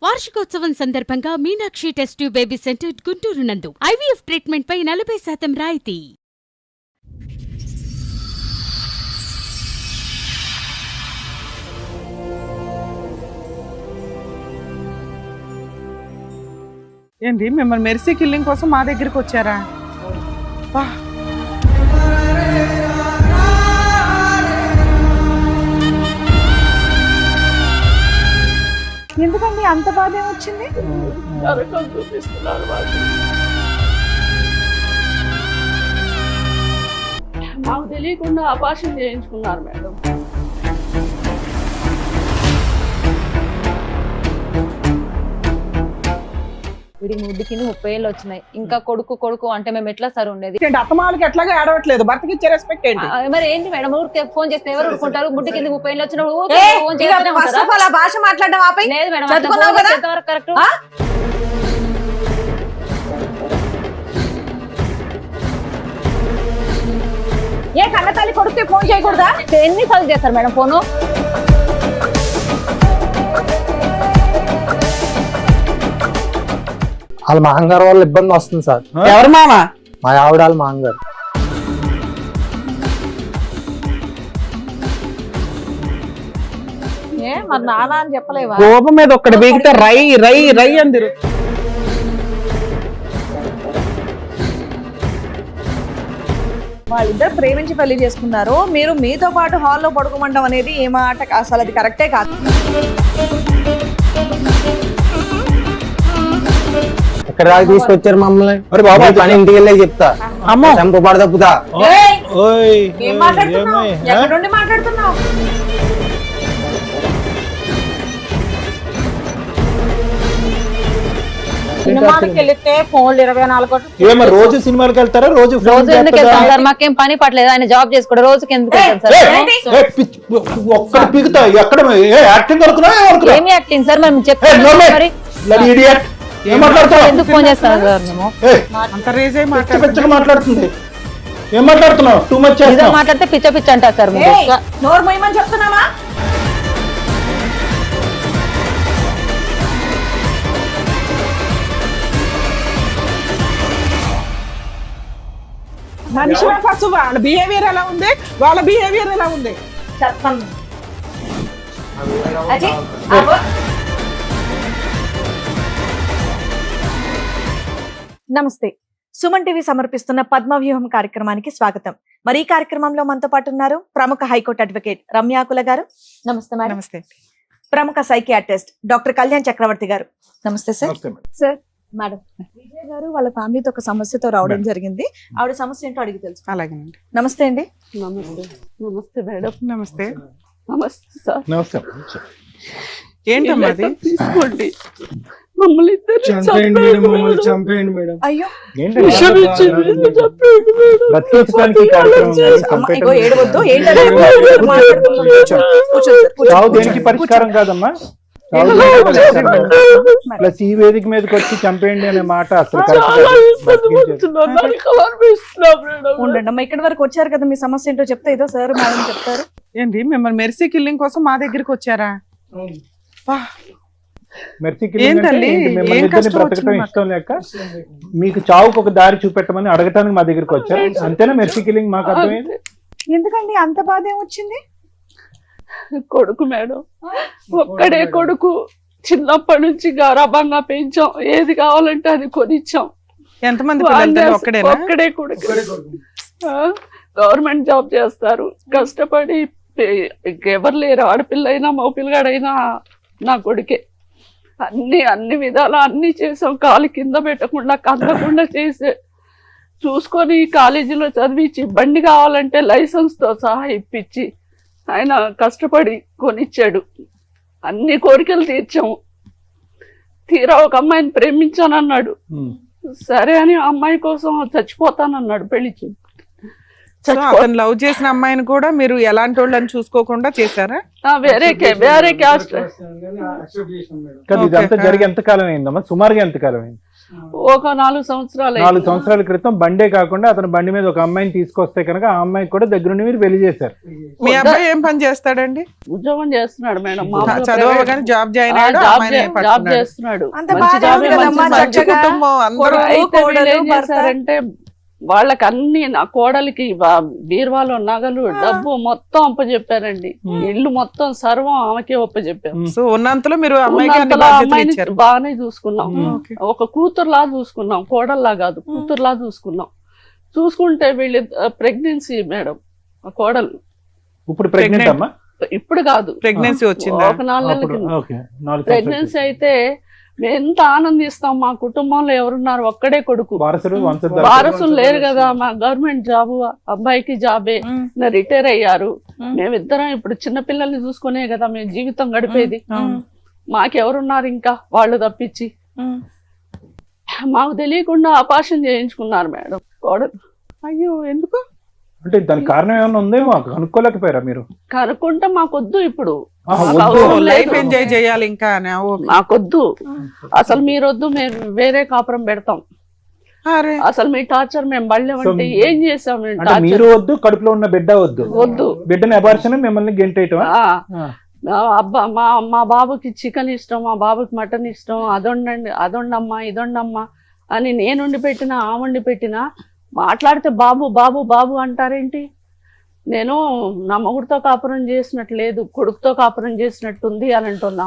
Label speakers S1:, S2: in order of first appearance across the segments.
S1: వార్షికోత్సవం సందర్భంగా Meenakshi test tube baby centre Guntur నందు ఐవీఎఫ్ ట్రీట్మెంట్ పై 40% రాయితీ.
S2: ఏంటి మిమ్మల్ని మెర్సీ కిల్లింగ్ కోసం మా దగ్గరికి వచ్చారా? ఎందుకండి అంత బాధ ఏమొచ్చింది?
S3: నాకు తెలియకుండా ఆపరేషన్ చేయించుకున్నారు మేడం.
S4: వీడికి ముడ్డికి 30 ఏళ్ళు వచ్చినాయి. ఇంకా కొడుకు కొడుకు అంటే మేము ఎట్లా సార్ ఉండేది?
S2: అత్తమాలకి ఎట్లాగా ఏడవట్లేదు, భర్తకి ఇచ్చే రెస్పెక్ట్ ఏంటి?
S4: మరి ఏంటి మేడం, ఊరికే ఫోన్ చేస్తే ఎవరు ఊరుకుంటారు? ముడ్డి కింద 30 ఏళ్ళు వచ్చినప్పుడు
S5: భాష మాట్లాడడం ఆపై.
S4: లేదు మేడం,
S5: చదువుకున్నావు కదా?
S4: ఎంతవరకు కరెక్ట్?
S5: ఏ కన్నతల్లి కొడుకు ఫోన్ చేయకూడదా?
S4: ఎన్నిసార్లు చేస్తారు మేడం ఫోను?
S6: వాళ్ళ మాంగారు వాళ్ళ ఇబ్బంది వస్తుంది సార్.
S2: ఎవరు మామ?
S6: మా ఆవిడ వాళ్ళ మాంగారు.
S5: ఏ మరి నానా అని చెప్పలేవా?
S2: కోపం మీద ఒక్కటి బీగితే రై రై రై అందిరు.
S5: వాళ్ళిద్దరు ప్రేమించి పెళ్లి చేసుకున్నారు, మీరు మీతో పాటు హాల్లో పడుకోమంటాం అనేది ఏ మాట? అసలు అది కరెక్టే కాదు.
S6: ఎక్కడ దాకా తీసుకొచ్చారు మమ్మల్ని? మరి బాబు పని ఇంటికి వెళ్ళే చెప్తా. అమ్మ చంపబడ తప్పుతా.
S5: ఏం మాట్లాడుతున్నావు? ఎక్కడ నుండి మాట్లాడుతున్నావు? సినిమాకి వెళ్తే ఫోన్లు 24
S7: రోజు సినిమాలకు వెళ్తారా? రోజు
S4: ఎందుకు వెళ్తాం సార్? మాకేం పని పట్టలేదు, ఆయన జాబ్ చేసుకోవడం. రోజుకి ఎందుకు వెళ్తాం సార్?
S7: ఒక్కడ పీకుతా. ఎక్కడ యాక్టింగ్ అనుకున్నా?
S4: ఏమి యాక్టింగ్ సార్? మేము చెప్తాం మరి. ఎందుకు ఫోన్ చేస్తాం సార్? మేము
S7: మాట్లాడుతుంది. ఏం మాట్లాడుతున్నావు? టూ మచ్
S4: మాట్లాడితే పిచ్చ పిచ్చ అంటారు సార్.
S5: నోరు మొయ్యమని చెప్తున్నామా?
S2: మనిషి ఫస్ట్ వాళ్ళ బిహేవియర్ ఎలా ఉంది, వాళ్ళ బిహేవియర్ ఎలా ఉంది
S5: చెప్తాను. నమస్తే, సుమన్ టీవీ సమర్పిస్తున్న పద్మవ్యూహం కార్యక్రమానికి స్వాగతం. మరి ఈ కార్యక్రమంలో మనతో పాటు ఉన్నారు ప్రముఖ హైకోర్టు అడ్వకేట్ రమ్యాకుల గారు. నమస్తే మేడం.
S2: నమస్తే.
S5: ప్రముఖ సైకియాట్రిస్ట్ డాక్టర్ కళ్యాణ్ చక్రవర్తి గారు. నమస్తే సార్. సార్ మేడం, విజయ్ గారు వాళ్ళ ఫ్యామిలీతో ఒక సమస్యతో రావడం జరిగింది. ఆవిడ సమస్య ఏంటో అడిగి తెలుసు.
S2: అలాగేనండి.
S5: నమస్తే అండి.
S3: నమస్తే. నమస్తే మేడం.
S2: నమస్తే.
S3: నమస్తే సార్.
S7: నమస్తే.
S2: ఏంటమ్మా
S3: తీసుకోండి, మమ్మల్ని
S7: చంపేయండి మేడం.
S5: అయ్యో ఏడవద్దు.
S7: దేనికి పరిష్కారం కాదమ్మా. ప్లస్ ఈ వేదిక మీదకి వచ్చి చంపేయండి అనే మాట అసలు
S5: ఉండండి అమ్మా, ఇక్కడి వరకు వచ్చారు కదా, మీ సమస్య ఏంటో చెప్తే ఏదో సార్ మేడం చెప్తారు.
S2: ఏంటి మిమ్మల్ని మెర్సీ కిల్లింగ్ కోసం మా దగ్గరికి వచ్చారా?
S7: బ్రతకటం ఇష్టం లేక మీకు చావుకు ఒక దారి చూపెట్టమని అడగటానికి మా దగ్గరికి వచ్చారు. అంతేనా మెర్సీ కిల్లింగ్? మాకు అర్థమైంది.
S5: ఎందుకండి అంత బాధ ఏమొచ్చింది?
S3: కొడుకు మేడం, ఒక్కడే కొడుకు. చిన్నప్పటి నుంచి గారాబంగా పెంచాం, ఏది కావాలంటే అది కొనిచ్చాం.
S2: ఎంతమంది?
S3: ఒక్కడే కొడుకు. గవర్నమెంట్ జాబ్ చేస్తారు, కష్టపడి. ఎవరు లేరు, ఆడపిల్ల అయినా మగపిల్లగాడైనా నా కొడుకే. అన్ని విధాలా అన్ని చేసాం. కాలు కింద పెట్టకుండా కదలకుండా చేసే చూసుకొని కాలేజీలో చదివించి, బండి కావాలంటే లైసెన్స్ తో సహా ఇప్పించి ఆయన కష్టపడి కొనిచ్చాడు. అన్ని కోరికలు తీర్చాము. తీరా ఒక అమ్మాయిని ప్రేమించానన్నాడు. సరే అని ఆ అమ్మాయి కోసం చచ్చిపోతానన్నాడు. పెళ్లి
S2: అతను లవ్ చేసిన అమ్మాయిని కూడా మీరు ఎలాంటి వాళ్ళని చూసుకోకుండా చేశారా?
S3: వేరే క్యాస్ట్.
S7: ఇదంతా జరిగి ఎంతకాలం అయిందమ్మా? సుమారుగా ఎంతకాలం అయింది?
S3: ఒక 4 సంవత్సరాలు
S7: 4 సంవత్సరాల క్రితం బండే కాకుండా అతను బండి మీద ఒక అమ్మాయిని తీసుకొస్తే కనుక ఆ అమ్మాయికి కూడా దగ్గరుండి మీరు పెళ్లి చేశారు.
S2: మీ అబ్బాయి ఏం పని చేస్తాడండి?
S3: ఉద్యోగం చేస్తున్నాడు మేడం.
S2: చదవగానే జాబ్ జాయిన్
S3: జాబ్ చేస్తున్నాడు.
S5: అంత
S3: మంచి
S5: బాగానే
S3: జాబే,
S5: ఉంది కదమ్మా,
S3: మంచి
S5: చక్కగా.
S2: కుటుంబం అందరూ.
S3: అయితే వీళ్ళు
S5: కోడలు,
S3: ఏం
S5: భర్త.
S3: చేశారంటే వాళ్ళకి అన్ని నా కోడలికి బీరువాలో నగలు డబ్బు మొత్తం అప్పచెప్పారండి. ఇల్లు మొత్తం సర్వం ఆమెకే అప్పచెప్పారు.
S2: సో ఉన్నంతలో మీరు అమ్మాయికి అన్ని
S3: ఉన్నంతలో
S2: బాధ్యతలు
S3: అమ్మాయిని
S2: ఇచ్చారు.
S3: బాగానే చూసుకున్నాం.
S2: ఓకే.
S3: ఒక కూతురులా చూసుకున్నాం, కోడల్లా కాదు, కూతురులా చూసుకున్నాం. చూసుకుంటే వీళ్ళు ప్రెగ్నెన్సీ మేడం, ఆ కోడలు
S7: ఇప్పుడు ప్రెగ్నెంట్ అమ్మా?
S3: ఇప్పుడు కాదు,
S2: ప్రెగ్నెన్సీ వచ్చిందా?
S3: ఒక 4 నెలల
S7: అప్పుడు
S3: కింద
S7: ఓకే, 4
S3: ప్రెగ్నెన్సీ అయితే మేము ఎంత ఆనందిస్తాం. మా కుటుంబంలో ఎవరున్నారు, ఒక్కడే కొడుకు, వారసులు లేరు కదా. మా గవర్నమెంట్ జాబు, అబ్బాయికి జాబే, రిటైర్ అయ్యారు. మేమిద్దరం ఇప్పుడు చిన్నపిల్లల్ని చూసుకునే కదా మేము జీవితం గడిపేది. మాకెవరున్నారు ఇంకా, వాళ్ళు తప్పించి. మాకు తెలియకుండా అపార్షన్ చేయించుకున్నారు మేడం కోడలు.
S2: అయ్యో, ఎందుకు?
S7: అంటే దానికి కారణం ఏమైనా ఉందేమో కనుక్కోలేకపోయారా మీరు?
S3: కనుక్కుంటే మాకొద్దు, ఇప్పుడు
S2: లైఫ్ ఎంజాయ్ చేయాలి ఇంకా.
S3: మాకొద్దు అసలు, మీరొద్దు, మేము వేరే కాపురం పెడతాం. అసలు మీ టార్చర్ మేము బళ్ళేమంటే ఏం చేసాం?
S7: మీరు వద్దు, కడుపులో ఉన్న బిడ్డ వద్దు,
S3: వద్దు,
S7: బిడ్డని అబార్షన్ మిమ్మల్ని గెంటేయటం.
S3: అబ్బా మా బాబుకి చికెన్ ఇష్టం, మా బాబుకి మటన్ ఇష్టం, అదొండమ్మా ఇదొండమ్మా అని నేను వండి పెట్టినా, ఆ వండి పెట్టినా మాట్లాడితే బాబు బాబు బాబు అంటారేంటి? నేను నా మొగుడితో కాపురం చేసినట్టు లేదు, కొడుకుతో కాపురం చేసినట్టుంది అని అంటున్నా.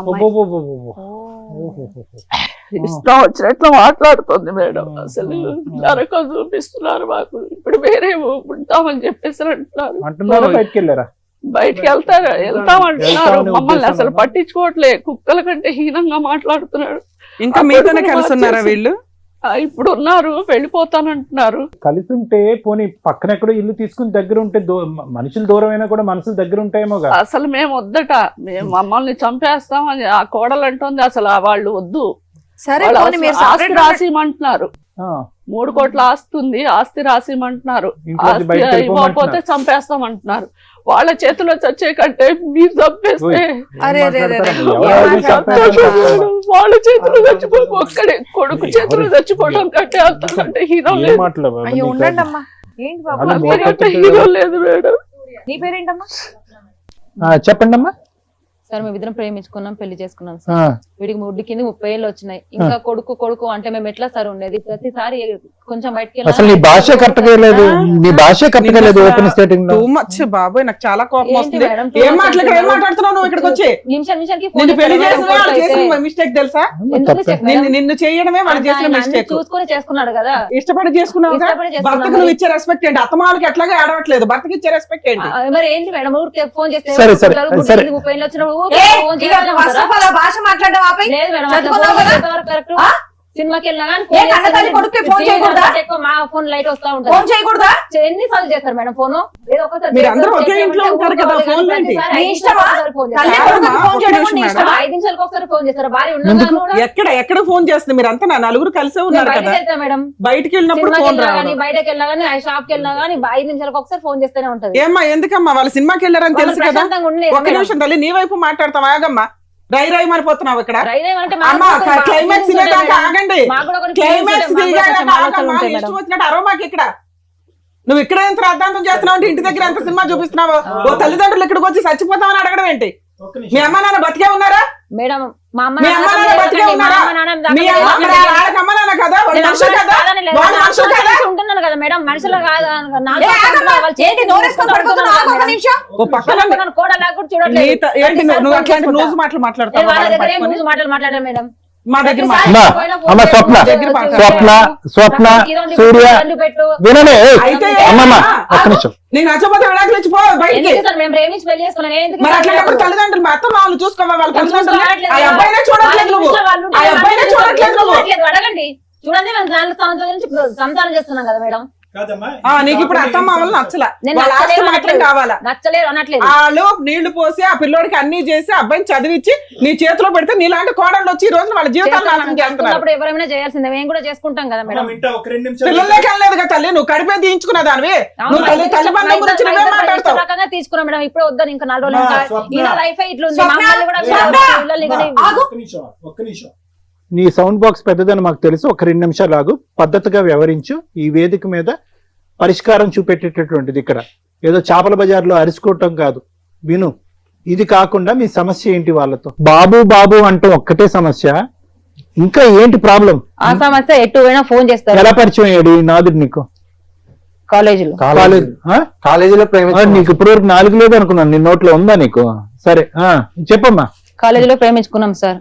S3: ఇష్టం వచ్చినట్లు మాట్లాడుతుంది మేడం. అసలు నరకం చూపిస్తున్నారు మాకు. ఇప్పుడు వేరే ఉంటామని చెప్పేసి అంటున్నారు. బయటికి వెళ్తామంటున్నారు. మమ్మల్ని అసలు పట్టించుకోవట్లే. కుక్కల కంటే హీనంగా మాట్లాడుతున్నాడు.
S2: ఇంకా మీతోనే కలిసి ఉన్నారా వీళ్ళు?
S3: ఇప్పుడు ఉన్నారు, వెళ్ళిపోతానంటున్నారు.
S7: కలిసి ఉంటే పోనీ పక్కన ఎక్కడో ఇల్లు తీసుకుని దగ్గర ఉంటే మనుషులు దూరం అయినా కూడా మనసులు దగ్గర ఉంటాయేమో.
S3: అసలు మేము వద్దట, మేము మమ్మల్ని చంపేస్తాం అని ఆ కోడలు అంటుంది. అసలు వాళ్ళు వద్దు, ఆస్తి రాసిమంటున్నారు. 3 కోట్ల ఆస్తి ఉంది, ఆస్తి రాసిమంటున్నారు. ఆస్తి ఇవ్వకపోతే చంపేస్తామంటున్నారు. వాళ్ళ చేతిలో చచ్చే కంటే మీరు చంపేస్తే వాళ్ళ చేతిలో చచ్చిపోయి ఒక్కడే కొడుకు చేతిలో చచ్చిపోవడం కంటే అంతకంటే హీరో లేదు. హీరో లేదు మేడం.
S5: నీ పేరేంటమ్మా?
S7: చెప్పండి అమ్మా.
S4: సార్ మేము ఇద్దరం ప్రేమించుకున్నాం, పెళ్లి చేసుకున్నాం సార్. వీడికి ముడ్డి కింద 30 ఏళ్ళు వచ్చినాయి. ఇంకా కొడుకు అంటే మేము ఎట్లా సార్ ఉండేది? ప్రతిసారి కొంచెం బయటకి
S6: అసలు నీ భాష కరెక్ట్గా లేదు, నీ భాష కరెక్ట్గా లేదు. ఓపెన్ స్టేటింగ్
S2: టూ మచ్ బాబోయ్, నాకు చాలా కోపం వస్తుంది. ఏం మాట్లాడుతున్నావు నువ్వు? ఇక్కడికి వచ్చి మిస్టేక్ తెలుసా? నిన్ను చేయడమే వాళ్ళు చేసిన మిస్టేక్.
S4: చూసుకుని చేసుకున్నాడు కదా,
S2: ఇష్టపడి చేసుకున్నావు. భర్తకు నువ్వు ఇచ్చే రెస్పెక్ట్ ఏంటి? అత్తమాలకి ఎట్లాగా ఆడవట్లేదు, భర్తకి ఇచ్చే రెస్పెక్ట్ ఏంటి?
S4: మరి ఏంటి మేడం? ఊరికి ఫోన్ చేస్తే
S6: 30
S4: ఏళ్ళు వచ్చినప్పుడు
S5: భాష మాట్లాడడం ఆపై
S4: సినిమాకి వెళ్ళినా
S5: ఎక్కువ
S4: మా ఫోన్ లైట్ వస్తా
S5: ఫోన్
S4: ఉంటుంది.
S5: చేయకూడదా?
S4: ఎన్నిసార్లు చేస్తారు మేడం ఫోన్?
S2: మీరు అందరూ ఒకే ఇంట్లో ఉంటారు కదా, ఫోన్ ఏంటి?
S4: 5 నిమిషాలకు ఒకసారి ఫోన్ చేస్తారు. భార్య ఉండగా
S2: ఎక్కడ ఫోన్ చేస్తుంది? మీరు అంతా నలుగురు కలిసే ఉన్నారు కదా.
S4: మేడం
S2: బయటికి వెళ్ళినప్పుడు ఫోన్ రావాలి,
S4: బయటకి వెళ్ళినా గానీ, షాప్ కి వెళ్ళినా గానీ 5 నిమిషాలకు ఒకసారి ఫోన్ చేస్తూనే ఉంటది.
S2: ఏమ్మా ఎందుకమ్మా? వాళ్ళు సినిమాకి వెళ్ళారని తెలుసు కదా. ఒక్క నిమిషం తల్లి, నీ వైపు మాట్లాడతాం. ఆగమ్మా, రై రై మారిపోతున్నావు ఇక్కడ. క్లైమాక్స్ ఆగండి. క్లైమాక్స్ ఇష్టం వచ్చినట్టు అరవమాకి ఇక్కడ. నువ్వు ఇక్కడ ఎంత రాద్ధాంతం చేస్తున్నావు అంటే ఇంటి దగ్గర ఎంత సినిమా చూపిస్తున్నావు? ఓ తల్లిదండ్రులు ఇక్కడికి వచ్చి చచ్చిపోతామని అడగడం ఏంటి? మీ అమ్మ నాన్న బతికే ఉన్నారా?
S4: మేడం మా అమ్మ
S2: మీ అమ్మ నాన్న బతికే ఉన్నారా? మీ వాళ్ళకి అమ్మ నాన్న కదా, వాళ్ళు మనుషులు కదా, వాళ్ళు మనుషులు కదా.
S4: ఉంటున్నాను కదా మేడం, మనుషులు కాదు.
S2: ఓ పక్కన ఏంటి నువ్వు అట్లాంటి న్యూస్ మాటలు మాట్లాడతావు?
S4: మాట్లాడారు మేడం
S2: మా దగ్గర
S6: స్వప్న సూర్య వినలే.
S2: నేను నచ్చపోతే విడాకులు ఇచ్చిపో బయటికి. మరి అట్లాంటప్పుడు తల్లిదండ్రులు మా అత్త వాళ్ళు చూసుకోవాలి. వాళ్ళ తల్లిదండ్రులు ఆ అబ్బాయినే చూడట్లేదు నువ్వు, ఆ అబ్బాయినే చూడట్లేదు నువ్వు.
S4: అడగండి, చూడండి మేము సంతానం చేస్తున్నాం కదా మేడం.
S2: నీకు ఇప్పుడు అత్తమ్మ వాళ్ళు నచ్చలా, మాత్రం కావాలా?
S4: నచ్చలేదు అనట్లేదు.
S2: వాళ్ళు నీళ్లు పోసి ఆ పిల్లోడికి అన్ని చేసి అబ్బాయిని చదివించి నీ చేతిలో పెడితే నీలాంటి కోడళ్ళు వచ్చి ఈ రోజు వాళ్ళ జీవితాలు
S4: ఎవరైనా చేయాల్సిందే, మేము కూడా చేసుకుంటాం కదా మేడం.
S2: పిల్లలకి వెళ్ళలేదు కదా తల్లి, నువ్వు కడిపే తీయించుకున్న దానివి. నువ్వు తల్లిదండ్రుల గురించి మాట్లాడతావు.
S4: తీసుకున్నాం మేడం, ఇప్పుడు వద్దని ఇంకా 4 రోజులు. లైఫ్ ఇట్లా ఉంది.
S7: నీ సౌండ్ బాక్స్ పెద్దదని మాకు తెలుసు. ఒక 2 నిమిషాలు ఆగు, పద్ధతిగా వ్యవహరించు. ఈ వేదిక మీద పరిష్కారం చూపెట్టేటటువంటిది ఇక్కడ ఏదో చేపల బజార్లో అరుచుకోవటం కాదు. విను, ఇది కాకుండా మీ సమస్య ఏంటి వాళ్ళతో? బాబు బాబు అంటూ ఒక్కటే సమస్య, ఇంకా ఏంటి ప్రాబ్లం?
S4: ఆ సమస్య ఎటు పోయినా ఫోన్ చేస్తారు.
S7: ఎలా పరిచయం అయ్యాడు ఈ నాదుడు నీకు?
S4: కాలేజీలో.
S6: కాలేజీలో
S7: నీకు ఇప్పటివరకు 4 లేదు అనుకున్నాను, నీ నోట్లో ఉందా నీకు? సరే చెప్పమ్మా.
S4: కాలేజీలో ప్రేమించుకున్నాం సార్.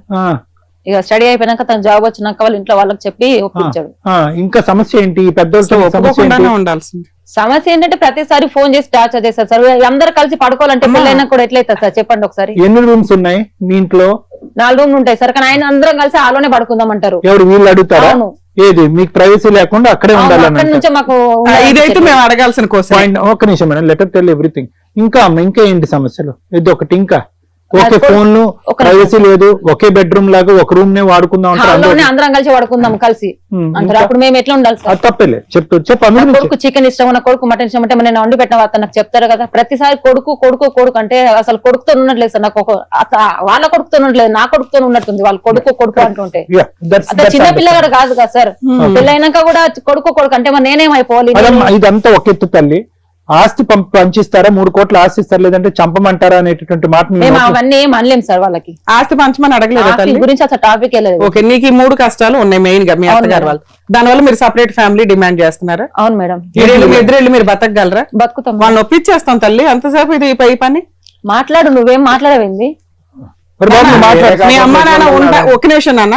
S4: ఇక స్టడీ అయిపోయినాక తన జాబ్ వచ్చినాక వాళ్ళ ఇంట్లో వాళ్ళకి చెప్పి ఒప్పించాడు.
S7: ఇంకా సమస్య ఏంటి? పెద్దలతో సమస్య ఏంటి?
S2: ఉండాల్సింది
S4: సమస్య ఏంటంటే ప్రతిసారి ఫోన్ చేసి టార్చర్ చేస్తారు సార్. అందరు కలిసి పడుకోవాలంటే పెళ్ళైనా కూడా ఎట్లయితే సార్ చెప్పండి ఒకసారి.
S7: ఎన్ని రూమ్స్ ఉన్నాయి మీ ఇంట్లో?
S4: 4 రూమ్లు ఉంటాయి సార్, కానీ ఆయన అందరం కలిసి ఆలోనే పడుకుందాం అంటారు.
S7: ఎవరు వీళ్ళు అడుగుతారా? ఏది మీకు ప్రైవసీ లేకుండా అక్కడే ఉండాలని?
S4: అక్కడి నుంచే మాకు
S2: ఇదైతే మేము అడగాల్సిన కోసం.
S7: ఒక్క నిమిషం మేడం, లెటర్ టెల్ ఎవ్రీథింగ్. ఇంకా ఇంకా ఏంటి సమస్యలు? ఇది ఒకటి. ఇంకా ఒకే ఫోన్, ప్రైవసీ లేదు, ఒకే బెడ్రూమ్ లాగా ఒక రూమ్ నే వాడుకుందాం
S4: అందరం కలిసి వాడుకుందాం కలిసి అంటారు. అప్పుడు మేము ఎట్లా ఉండాలి సార్?
S7: తప్పలే చెప్పు.
S4: కొడుకు చికెన్ ఇష్టం ఉన్న కొడుకు మటన్ ఇష్టం అంటే నేను వండి పెట్టిన వాళ్ళు నాకు చెప్తారు కదా. ప్రతిసారి కొడుకు కొడుకు కొడుకు అంటే అసలు కొడుకుతో ఉన్నట్లేదు సార్. నాకు వాళ్ళ కొడుకుతో ఉన్నట్లేదు, నా కొడుకుతో ఉన్నట్టుంది. వాళ్ళు కొడుకు కొడుకు అంటుంటే చిన్న పిల్లగాడు కాదు కదా సార్. పెళ్ళైనాక కూడా కొడుకు కొడుకు అంటే మరి నేనేమైపోవాలి?
S7: ఇదంతా ఒక ఎత్తు తల్లి. ఆస్తి పంచిస్తారా? 3 కోట్ల ఆస్తి ఇస్తారు, లేదంటే చంపమంటారా అనేటటువంటి మాట
S4: మేము అవన్నీ ఏం అనలేం సార్. వాళ్ళకి
S2: ఆస్తి పంచమని అడగలేదు
S4: గురించి అసలు టాపిక్ లేదు.
S2: ఓకే, నీకు ఈ 3 కష్టాలు ఉన్నాయి మెయిన్ గా మీ అత్తగారు వాళ్ళు. దానివల్ల మీరు సపరేట్ ఫ్యామిలీ డిమాండ్ చేస్తున్నారా?
S4: అవును మేడం.
S2: ఎదురెళ్ళి మీరు బతకగలరా?
S4: బతుకుతాం.
S2: వాళ్ళని ఒప్పించేస్తాం తల్లి. అంతసేపు ఇది పై పని
S4: మాట్లాడు. నువ్వేం మాట్లాడవేంది?
S2: మీ అమ్మా నాన్న ఒక నిమిషం నాన్న,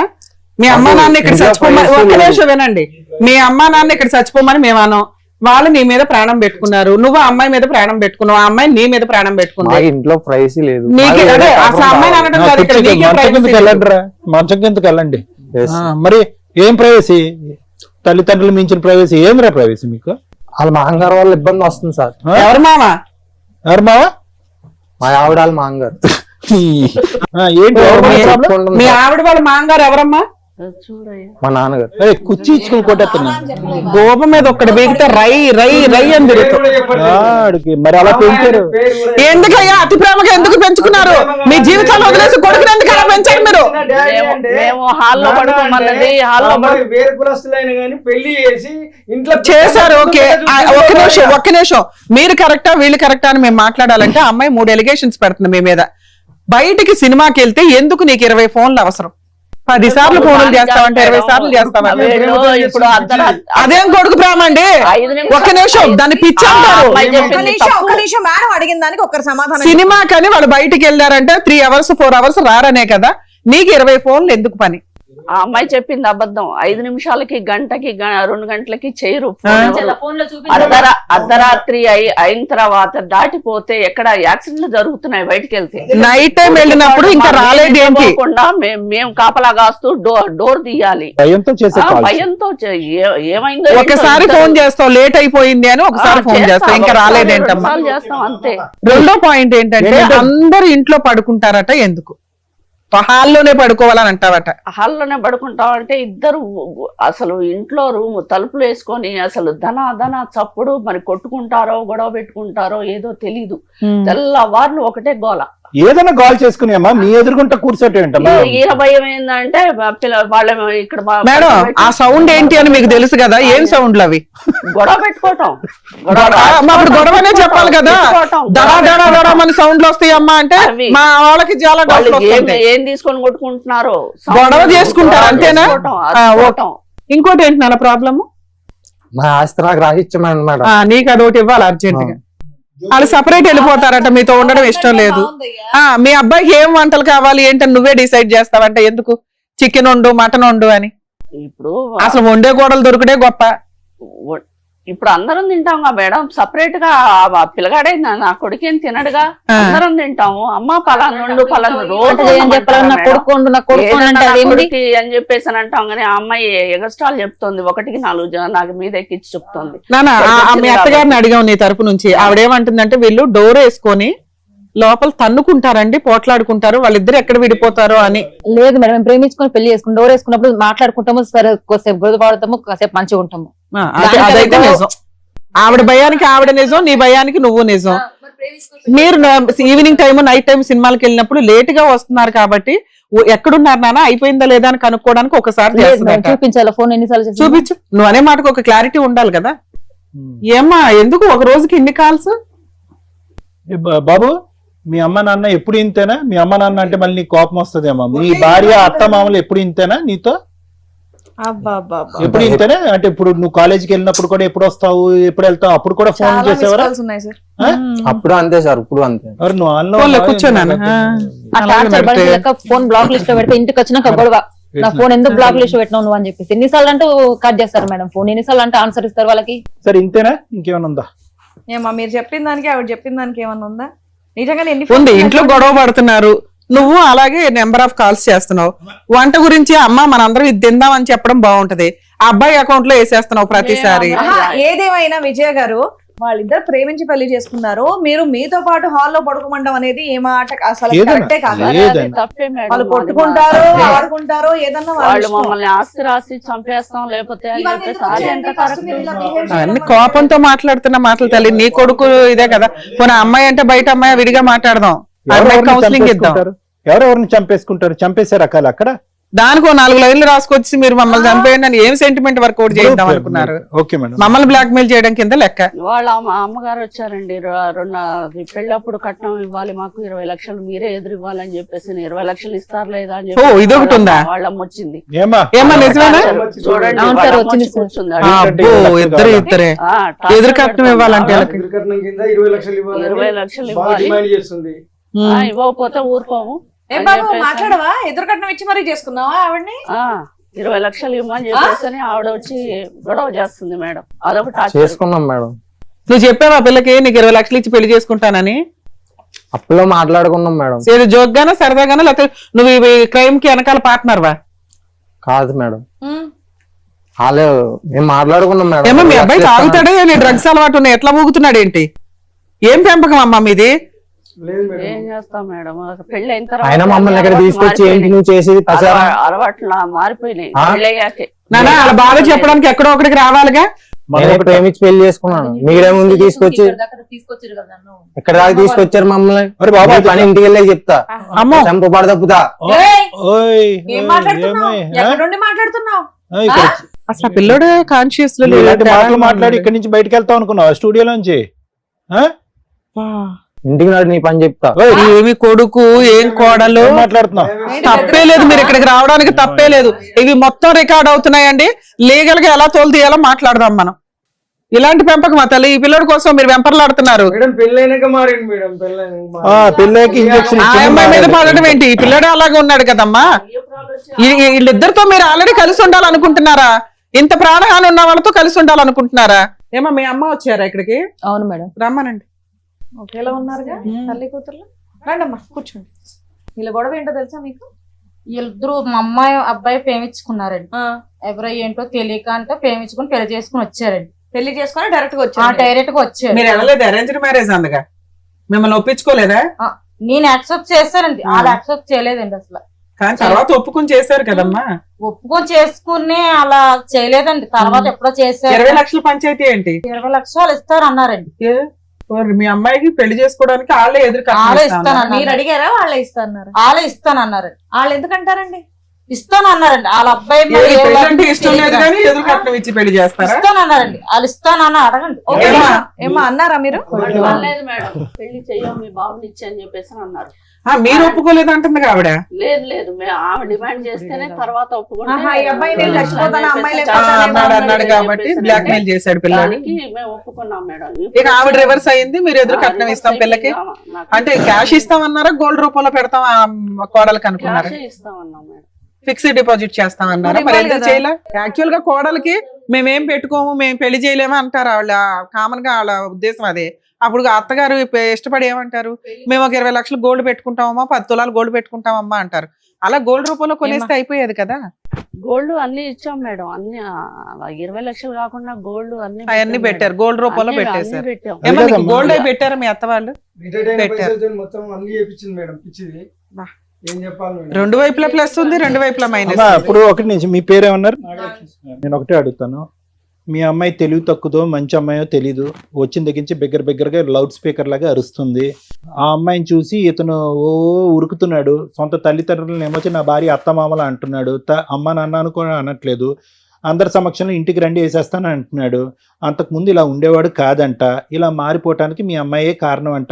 S2: మీ అమ్మా నాన్న ఇక్కడ చచ్చిపోమని ఒక నిమిషం వినండి. మీ అమ్మా నాన్న ఇక్కడ చచ్చిపోమని మేము అనం. వాళ్ళు నీ మీద ప్రాణం పెట్టుకున్నారు, నువ్వు ఆ అమ్మాయి మీద ప్రాణం పెట్టుకున్నావు, ఆ అమ్మాయి నీ మీద ప్రాణం పెట్టుకుంది.
S6: ఇంట్లో ప్రైవసీ లేదు.
S7: మంచం కిందకి వెళ్ళండి. మరి ఏం ప్రైవసీ? తల్లిదండ్రులు మించిన ప్రైవసీ ఏమిరా ప్రైవసీ మీకు?
S6: వాళ్ళ మాంగారు వాళ్ళ ఇబ్బంది వస్తుంది సార్.
S2: ఎవరు మావా?
S6: మా ఆవిడ వాళ్ళ మాంగారు.
S7: ఏంటి
S2: మీ ఆవిడ వాళ్ళ మాంగారు ఎవరమ్మా?
S6: మా నాన్నగారు.
S7: కుర్చీ ఇచ్చుకుని కొట్టేస్తున్నా.
S2: గోప మీద ఒక్కటి బీగితే రై రై రై అని తిరుగుతుంది.
S7: మరి అలా పెంచారు
S2: ఎందుకయ్యా? అతి ప్రేమగా ఎందుకు పెంచుకున్నారు? మీ జీవితాలు వదిలేసి కొడుకుని ఎందుకు అలా పెంచారు మీరు? చేశారు. ఓకే, ఒక్క నిమిషం. మీరు కరెక్టా వీళ్ళు కరెక్టా అని మేము మాట్లాడాలంటే అమ్మాయి 3 ఎలిగేషన్స్ పెడుతుంది మీ మీద. బయటికి సినిమాకి వెళ్తే ఎందుకు నీకు 20 ఫోన్లు అవసరం? 10 సార్లు ఫోన్లు చేస్తావంటే 20 సార్లు చేస్తావా? అదేం కొడుకు ప్రేమ అండి? ఒక్క నిమిషం, దాన్ని పిచ్చి అంటారు. సినిమా కానీ వాళ్ళు బయటికి వెళ్ళారంటే 3 అవర్స్ 4 అవర్స్ రారనే కదా. నీకు 20 ఫోన్లు ఎందుకు పని?
S3: ఆ అమ్మాయి చెప్పింది అబద్ధం. 5 నిమిషాలకి గంటకి 2 గంటలకి చేయరు. అర్ధరాత్రి అయిన తర్వాత దాటిపోతే ఎక్కడ యాక్సిడెంట్లు జరుగుతున్నాయి బయటికి వెళ్తే.
S2: నైట్ టైం వెళ్ళినప్పుడు ఇంకా రాలేదు ఏంటి?
S3: మేము కాపలా కాస్తూ డోర్ తీయాలి. భయంతో ఏమైందో
S2: ఒకసారి ఫోన్ చేస్తావు లేట్ అయిపోయింది అని, ఒకసారి ఫోన్ చేస్తావు ఇంకా రాలేదేంటమ్మా
S3: చేస్తాం అంతే.
S2: రెండో పాయింట్ ఏంటంటే అందరు ఇంట్లో పడుకుంటారట, ఎందుకు హాల్లోనే పడుకోవాలని అంటావట?
S3: హాల్లోనే పడుకుంటామంటే ఇద్దరు అసలు ఇంట్లో రూమ్ తలుపులు వేసుకొని అసలు ధన చప్పుడు మరి కొట్టుకుంటారో గొడవ పెట్టుకుంటారో ఏదో తెలీదు. తెల్లవార్లు ఒకటే గోల.
S7: ఏదైనా కాల్ చేసుకుని అమ్మా మీ ఎదురుకుంటా కూర్చోటేంటమ్మా?
S3: ఈయన భయం ఏంటంటే వాళ్ళ ఇక్కడ
S2: మేడం ఆ సౌండ్ ఏంటి అని మీకు తెలుసు కదా. ఏం సౌండ్లు అవి?
S3: గొడవ పెట్టుకోవటం.
S2: అప్పుడు గొడవనే చెప్పాలి కదా. దడా దడా దడా మన సౌండ్లు వస్తాయి అమ్మా అంటే మా వాళ్ళకి చాలా
S3: ఏం తీసుకొని కొట్టుకుంటున్నారో
S2: గొడవ చేసుకుంటారు అంతేనా? ఇంకోటి ఏంటి నాన్న ప్రాబ్లమ్?
S6: మా ఆస్తి నాకు రాసిచ్చమని మేడం.
S2: నీకు అదొకటి ఇవ్వాలి అర్జెంట్ గా. వాళ్ళు సపరేట్ వెళ్ళిపోతారట, మీతో ఉండడం ఇష్టం లేదు. మీ అబ్బాయికి ఏం వంటలు కావాలి ఏంటని నువ్వే డిసైడ్ చేస్తావంట. ఎందుకు చికెన్ వండు మటన్ వండు అని?
S3: ఇప్పుడు
S2: అసలు వండే గోడలు దొరికితే గొప్ప.
S3: ఇప్పుడు అందరం తింటాం మేడం. సపరేట్ గా పిల్లగాడే నా కొడుకేం తినడుగా. అందరం తింటాము. అమ్మ పలానా రోజు అని చెప్పేసి అని అంటాం. కానీ ఆ అమ్మాయి ఎగస్ట్రాల్ చెప్తుంది. 1కి 4 నాకు మీద ఎక్కించి చెప్తుంది.
S2: మీ అత్తగారిని అడిగాం నీ తరపు నుంచి. ఆవిడేమంటుందంటే వీళ్ళు డోర్ వేసుకొని లోపల తన్నుకుంటారండి, పోట్లాడుకుంటారు, వాళ్ళిద్దరు ఎక్కడ విడిపోతారో అని.
S4: లేదు మేడం, మేము ప్రేమించుకొని పెళ్లి చేసుకుని డోర్ వేసుకున్నప్పుడు మాట్లాడుకుంటాము, సరే కొద్దిసేపు గొడవ పడతాము, కాసేపు మంచిగా ఉంటాము.
S2: అదైతే నిజం. ఆవిడ భయానికి ఆవిడ నిజం, నీ భయానికి నువ్వు నిజం. మీరు ఈవినింగ్ టైం నైట్ టైం సినిమాలకు వెళ్ళినప్పుడు లేట్ గా వస్తున్నారు కాబట్టి ఎక్కడున్నారు నాన్న, అయిపోయిందా లేదా అని కనుక్కోవడానికి ఒకసారి
S4: లేదు మేడం,
S2: చేస్తుందట.
S4: చూపించాలా ఫోన్ ఎన్నిసార్లు చేసింది?
S2: చూపించు, నువ్వు అనే మాటకు ఒక క్లారిటీ ఉండాలి కదా. ఏమ్మా ఎందుకు ఒక రోజుకి ఇన్ని కాల్స్?
S7: బాబు మీ అమ్మ నాన్న ఎప్పుడు ఇంతేనా? మీ అమ్మ నాన్న అంటే మళ్ళీ నీకు కోపం వస్తుందేమో. మీ భార్య అత్త మామలు ఎప్పుడు ఇంతేనా నీతో? ఎప్పుడు ఇంతేనా? అంటే ఇప్పుడు నువ్వు కాలేజీకి వెళ్ళినప్పుడు కూడా ఎప్పుడు వస్తావు, ఎప్పుడు వెళ్తావు, అప్పుడు కూడా ఫోన్ చేసేవారా?
S5: ఉన్నాయి సార్.
S6: అప్పుడు అంతే సార్, ఇప్పుడు అంతే.
S7: నువ్వు
S2: ఫోన్లో కూర్చోనాను.
S4: ఆ టార్చర్ బండి లెక్క ఫోన్ బ్లాక్ లిస్ట్ లో పెడితే ఇంటికి వచ్చినాక గొడవ, నా ఫోన్ ఎందుకు బ్లాక్ లిస్ట్ పెట్టినావు నువ్వు అని చెప్పేసి. ఎన్నిసార్లు అంటూ కట్ చేస్తారు మేడం ఫోన్, ఎన్నిసార్లు అంటే ఆన్సర్ ఇస్తారు వాళ్ళకి.
S7: సరే ఇంతేనా, ఇంకేమైనా ఉందా?
S5: ఏమా మీరు చెప్పిన దానికి ఆవిడ చెప్పిన దానికి ఏమన్నా ఉందా? నిజంగానే ఎన్ని
S2: ఉంది,
S5: ఫోన్లు
S2: ఇంట్లో గొడవ పడుతున్నారు, నువ్వు అలాగే నెంబర్ ఆఫ్ కాల్స్ చేస్తున్నావు. వంట గురించి అమ్మ మనందరం ఇది తిందామని చెప్పడం బాగుంటది, ఆ అబ్బాయి అకౌంట్ లో వేసేస్తున్నావు ప్రతిసారి.
S5: ఏదేమైనా విజయ గారు వాళ్ళిద్దరు ప్రేమించి పెళ్లి చేసుకున్నారు, మీరు మీతో పాటు హాల్లో పడుకోమండం అనేది ఏ మాట అసలు కరెక్టే కాదు.
S3: తప్పే మేడం.
S5: వాళ్ళు కొట్టుకుంటారు, ఆడుకుంటారు, ఏదన్నా వాళ్ళ
S3: వాళ్ళు
S5: ఇష్టం.
S3: మమ్మల్ని ఆస్తి రాసి చంపేస్తాం లేకపోతే అని
S5: ఇవన్నీ
S3: చెప్పేసి అది ఎంత
S5: ఎందుకు
S3: కరెక్ట్?
S5: మీరు ఇలా behave చేయడం
S2: అన్ని
S5: వల్ల?
S2: కోపంతో మాట్లాడుతున్న మాటలు తల్లి. నీ కొడుకు ఇదే కదా, పోనీ అమ్మాయి అంటే బయట అమ్మాయి విడిగా మాట్లాడదాం, కౌన్సిలింగ్ ఇద్దాం.
S7: ఎవరెవరిని చంపేసుకుంటారు? చంపేసే రకాలు అక్కడ.
S2: దానికి 4 లైన్లు రాసుకొచ్చి మీరు మమ్మల్ని చంపేయండి అని ఏం సెంటిమెంట్ వర్కౌట్ చేద్దాం అనుకున్నారు?
S7: Okay madam.
S2: మమ్మల్ని బ్లాక్ మెయిల్ చేయడం కింద లెక్క.
S3: వాళ్ళ అమ్మగారు వచ్చారండి, పెళ్ళప్పుడు కట్నం ఇవ్వాలి మాకు 20 లక్షలు మీరే ఎదురు ఇవ్వాలని చెప్పేసి 20 లక్షలు ఇస్తారు లేదా అని
S2: ఓ, ఇదొకటి ఉందా?
S3: వాళ్ళమ్మ వచ్చింది.
S2: ఏమా నిజమేనా?
S3: చూడండి
S4: అవును సార్,
S3: వాళ్ళమ్మ
S4: వచ్చింది
S3: వచ్చి కూర్చుంది.
S2: అబ్బో, ఇద్దరే ఎదురు కట్నం ఇవ్వాలంటే వాళ్ళకి
S3: 20 లక్షలు ఇవ్వాలి, ఇవ్వకపోతే ఊరుకోము
S5: ఏం
S3: అని
S5: బాబు
S3: చెప్పేసి
S5: మాట్లాడవా? ఎదురు కట్నం ఇచ్చి మరీ చేసుకున్నావా ఆవిడ్ని?
S3: 20 లక్షలు ఇవ్వమని చెప్పేసి ఆవిడ వచ్చి గొడవ చేస్తుంది మేడం. అదొకటి టార్చర్.
S6: చేసుకున్నాం మేడం.
S2: నువ్వు చెప్పావా పిల్లకి నీకు 20 లక్షలు ఇచ్చి పెళ్లి చేసుకుంటానని?
S6: అప్పులో మాట్లాడుకున్నాం మేడం.
S2: ఏదో జోక్గానా సరదాగానా, లేకపోతే నువ్వు ఈ క్రైమ్ కి వెనకాల పార్ట్నర్ వా?
S6: కాదు మేడం, వాళ్ళు మేము మాట్లాడుకున్నాం మేడం.
S2: ఏమో మీ అబ్బాయి తాగుతాడే, డ్రగ్స్ అలవాటు ఉన్నాయి, ఎట్లా ఊగుతున్నాడు ఏంటి? ఏం పెంపకం అమ్మా మీది?
S3: ఏం చేస్తాం మేడం, పెళ్లి అయిన
S6: ఆయన మమ్మల్ని ఇక్కడ తీసుకొచ్చి ఏంటి నువ్వు చేసేది పసారా?
S3: అలవాట్లు మారిపోయినాయి పెళ్లి అయ్యాకే.
S2: నానా అలా బాగా చెప్పడానికి ఎక్కడో ఒకటికి రావాలిగా.
S6: నేను ప్రేమించి పెళ్లి చేసుకున్నాను, మీరే ముందు తీసుకొచ్చి
S4: తీసుకొచ్చారు కదా నన్ను.
S6: ఇక్కడ దాకా తీసుకొచ్చారు మమ్మల్ని. బాబా పని ఇంటికి వెళ్ళే చెప్తా,
S2: అమ్మో
S6: చంపబడ తప్పుతా.
S5: ఏం మాట్లాడుతున్నావు? ఎక్కడ నుండి మాట్లాడుతున్నావు?
S2: అసలు పిల్లడు కాన్షియస్ లో
S7: ఇలాంటి మాటలు మాట్లాడి ఇక్కడి నుంచి బయటకు వెళ్తావు అనుకున్నావు స్టూడియోలోంచి?
S6: ఇంటికి నాడు నీ పని చెప్తా.
S2: ఏమి కొడుకు ఏం కోడలు
S7: మాట్లాడుతున్నావు?
S2: తప్పే లేదు, మీరు ఇక్కడికి రావడానికి తప్పే లేదు. ఇవి మొత్తం రికార్డ్ అవుతున్నాయండి, లీగల్ గా ఎలా తోలు తీయాలో మాట్లాడదాం మనం. ఇలాంటి పెంపకం మా తల్లి, ఈ పిల్లడి కోసం మీరు వెంపర్లాడుతున్నారు.
S7: పిల్లకి ఇంజక్షన్
S2: ఆ అమ్మాయి మీద పడడం ఏంటి? ఈ పిల్లడే అలాగే ఉన్నాడు కదమ్మా. వీళ్ళిద్దరితో మీరు ఆల్రెడీ కలిసి ఉండాలనుకుంటున్నారా? ఇంత ప్రాణహాని ఉన్న వాళ్ళతో కలిసి ఉండాలనుకుంటున్నారా? ఏమో మీ అమ్మ వచ్చారా ఇక్కడికి?
S4: అవును మేడం.
S2: రమ్మనండి.
S5: ఒకేలా ఉన్నారుగా తల్లి కూతుర్లు. రండమ్మా కూర్చోండి. వీళ్ళ గొడవ ఏంటో తెలుసా మీకు?
S8: వీళ్ళిద్దరు మా అమ్మాయి అబ్బాయి ప్రేమించుకున్నారండి. ఎవరో ఏంటో తెలియక అంటే ప్రేమించుకుని పెళ్లి చేసుకుని వచ్చారండి.
S5: పెళ్లి చేసుకుని డైరెక్ట్ గా వచ్చారు.
S8: డైరెక్ట్ గా వచ్చారు.
S2: మీరు వెళ్ళలేదు, అరేంజ్డ్ మ్యారేజ్ అందుగా మిమ్మల్ని ఒప్పించుకోలేదా?
S8: నేను యాక్సెప్ట్ చేశానండి, వాళ్ళు యాక్సెప్ట్ చేయలేదండి అసలు.
S2: కానీ తర్వాత ఒప్పుకొని చేశారు కదమ్మా.
S8: ఒప్పుకొని చేసుకుని అలా చేయలేదండి, తర్వాత ఎప్పుడో చేశారు.
S2: 20 లక్షల పంచాయతీ ఏంటి?
S8: 20 లక్షలు ఇస్తారు అన్నారండి.
S2: మీ అమ్మాయికి పెళ్లి చేసుకోవడానికి వాళ్ళే ఎదురు
S8: వాళ్ళే ఇస్తానన్నారు.
S5: మీరు అడిగారా? వాళ్ళే ఇస్తాన్నారు.
S8: వాళ్ళే ఇస్తానన్నారండి.
S5: వాళ్ళు ఎందుకంటారండి?
S8: ఇస్తానన్నారండి. వాళ్ళ అబ్బాయి
S2: అంటే ఇష్టం లేదు కానీ ఎదురు కట్నం ఇచ్చి పెళ్లి చేస్తారా?
S8: ఇస్తానన్నారండి. వాళ్ళు ఇస్తానని అడగండి.
S5: ఏమా అన్నారా మీరు?
S3: లేదు మేడం, పెళ్లి చెయ్యం మీ బాబుని ఇచ్చి అని చెప్పేసి అన్నారు.
S2: మీరు ఒప్పుకోలేదు అంటుంది ఆవిడ.
S3: లేదు ఆమె డిమాండ్ చేస్తేనే తర్వాత
S2: అన్నాడు కాబట్టి బ్లాక్ మెయిల్ చేశాడు పిల్లలకి.
S3: మేము ఒప్పుకున్నాం మేడం.
S2: ఇక ఆవిడ రివర్స్ అయింది, మీరు ఎదురు కట్నం ఇస్తాం పిల్లకి అంటే క్యాష్ ఇస్తామన్నారా, గోల్డ్ రూపంలో పెడతాం కోడలకి అనుకున్నారా?
S3: ఇస్తామన్నాం మేడం.
S2: ఫిక్స్డ్ డిపాజిట్ చేస్తామన్నారా? మరి ఎందుకు చేయలే? యాక్చువల్ గా కోడలకి మేమేం పెట్టుకోము, మేము పెళ్లి చేయలేమా అంటారు వాళ్ళ, కామన్ గా వాళ్ళ ఉద్దేశం అదే. అప్పుడు అత్తగారు ఇష్టపడి ఏమంటారు, మేము ఒక 20 లక్షలు గోల్డ్ పెట్టుకుంటామమ్మా, 10 తులాలు గోల్డ్ పెట్టుకుంటామమ్మా అంటారు. అలా గోల్డ్ రూపంలో కొనేస్తే అయిపోయేది కదా.
S3: గోల్డ్ అన్ని ఇచ్చాం మేడం, అన్ని 20 లక్షలు కాకుండా గోల్డ్
S2: అవన్నీ పెట్టారు, గోల్డ్ రూపంలో పెట్టేశారు. గోల్డ్ అవి పెట్టారా మీ అత్త వాళ్ళు? రెండు వైపులా ప్లస్ ఉంది, రెండు వైపులా మైనస్.
S7: ఇప్పుడు ఒకటి నుంచి మీ పేరేమన్నారు? నేను ఒకటే అడుగుతాను, మీ అమ్మాయి తెలివి తక్కువదో మంచి అమ్మాయో తెలీదు, వచ్చిన దగ్గర నుంచి బిగ్గరగా లౌడ్ స్పీకర్ లాగా అరుస్తుంది. ఆ అమ్మాయిని చూసి ఇతను ఓ ఉరుకుతున్నాడు. సొంత తల్లిదండ్రులను ఏమొచ్చి నా భార్య అత్తమామల అంటున్నాడు. అమ్మ నాన్న అనుకో అనట్లేదు. అందరి సమక్షంలో ఇంటికి రండి వేసేస్తాను అంటున్నాడు. అంతకుముందు ఇలా ఉండేవాడు కాదంట. ఇలా మారిపోవటానికి మీ అమ్మాయే కారణం అంట.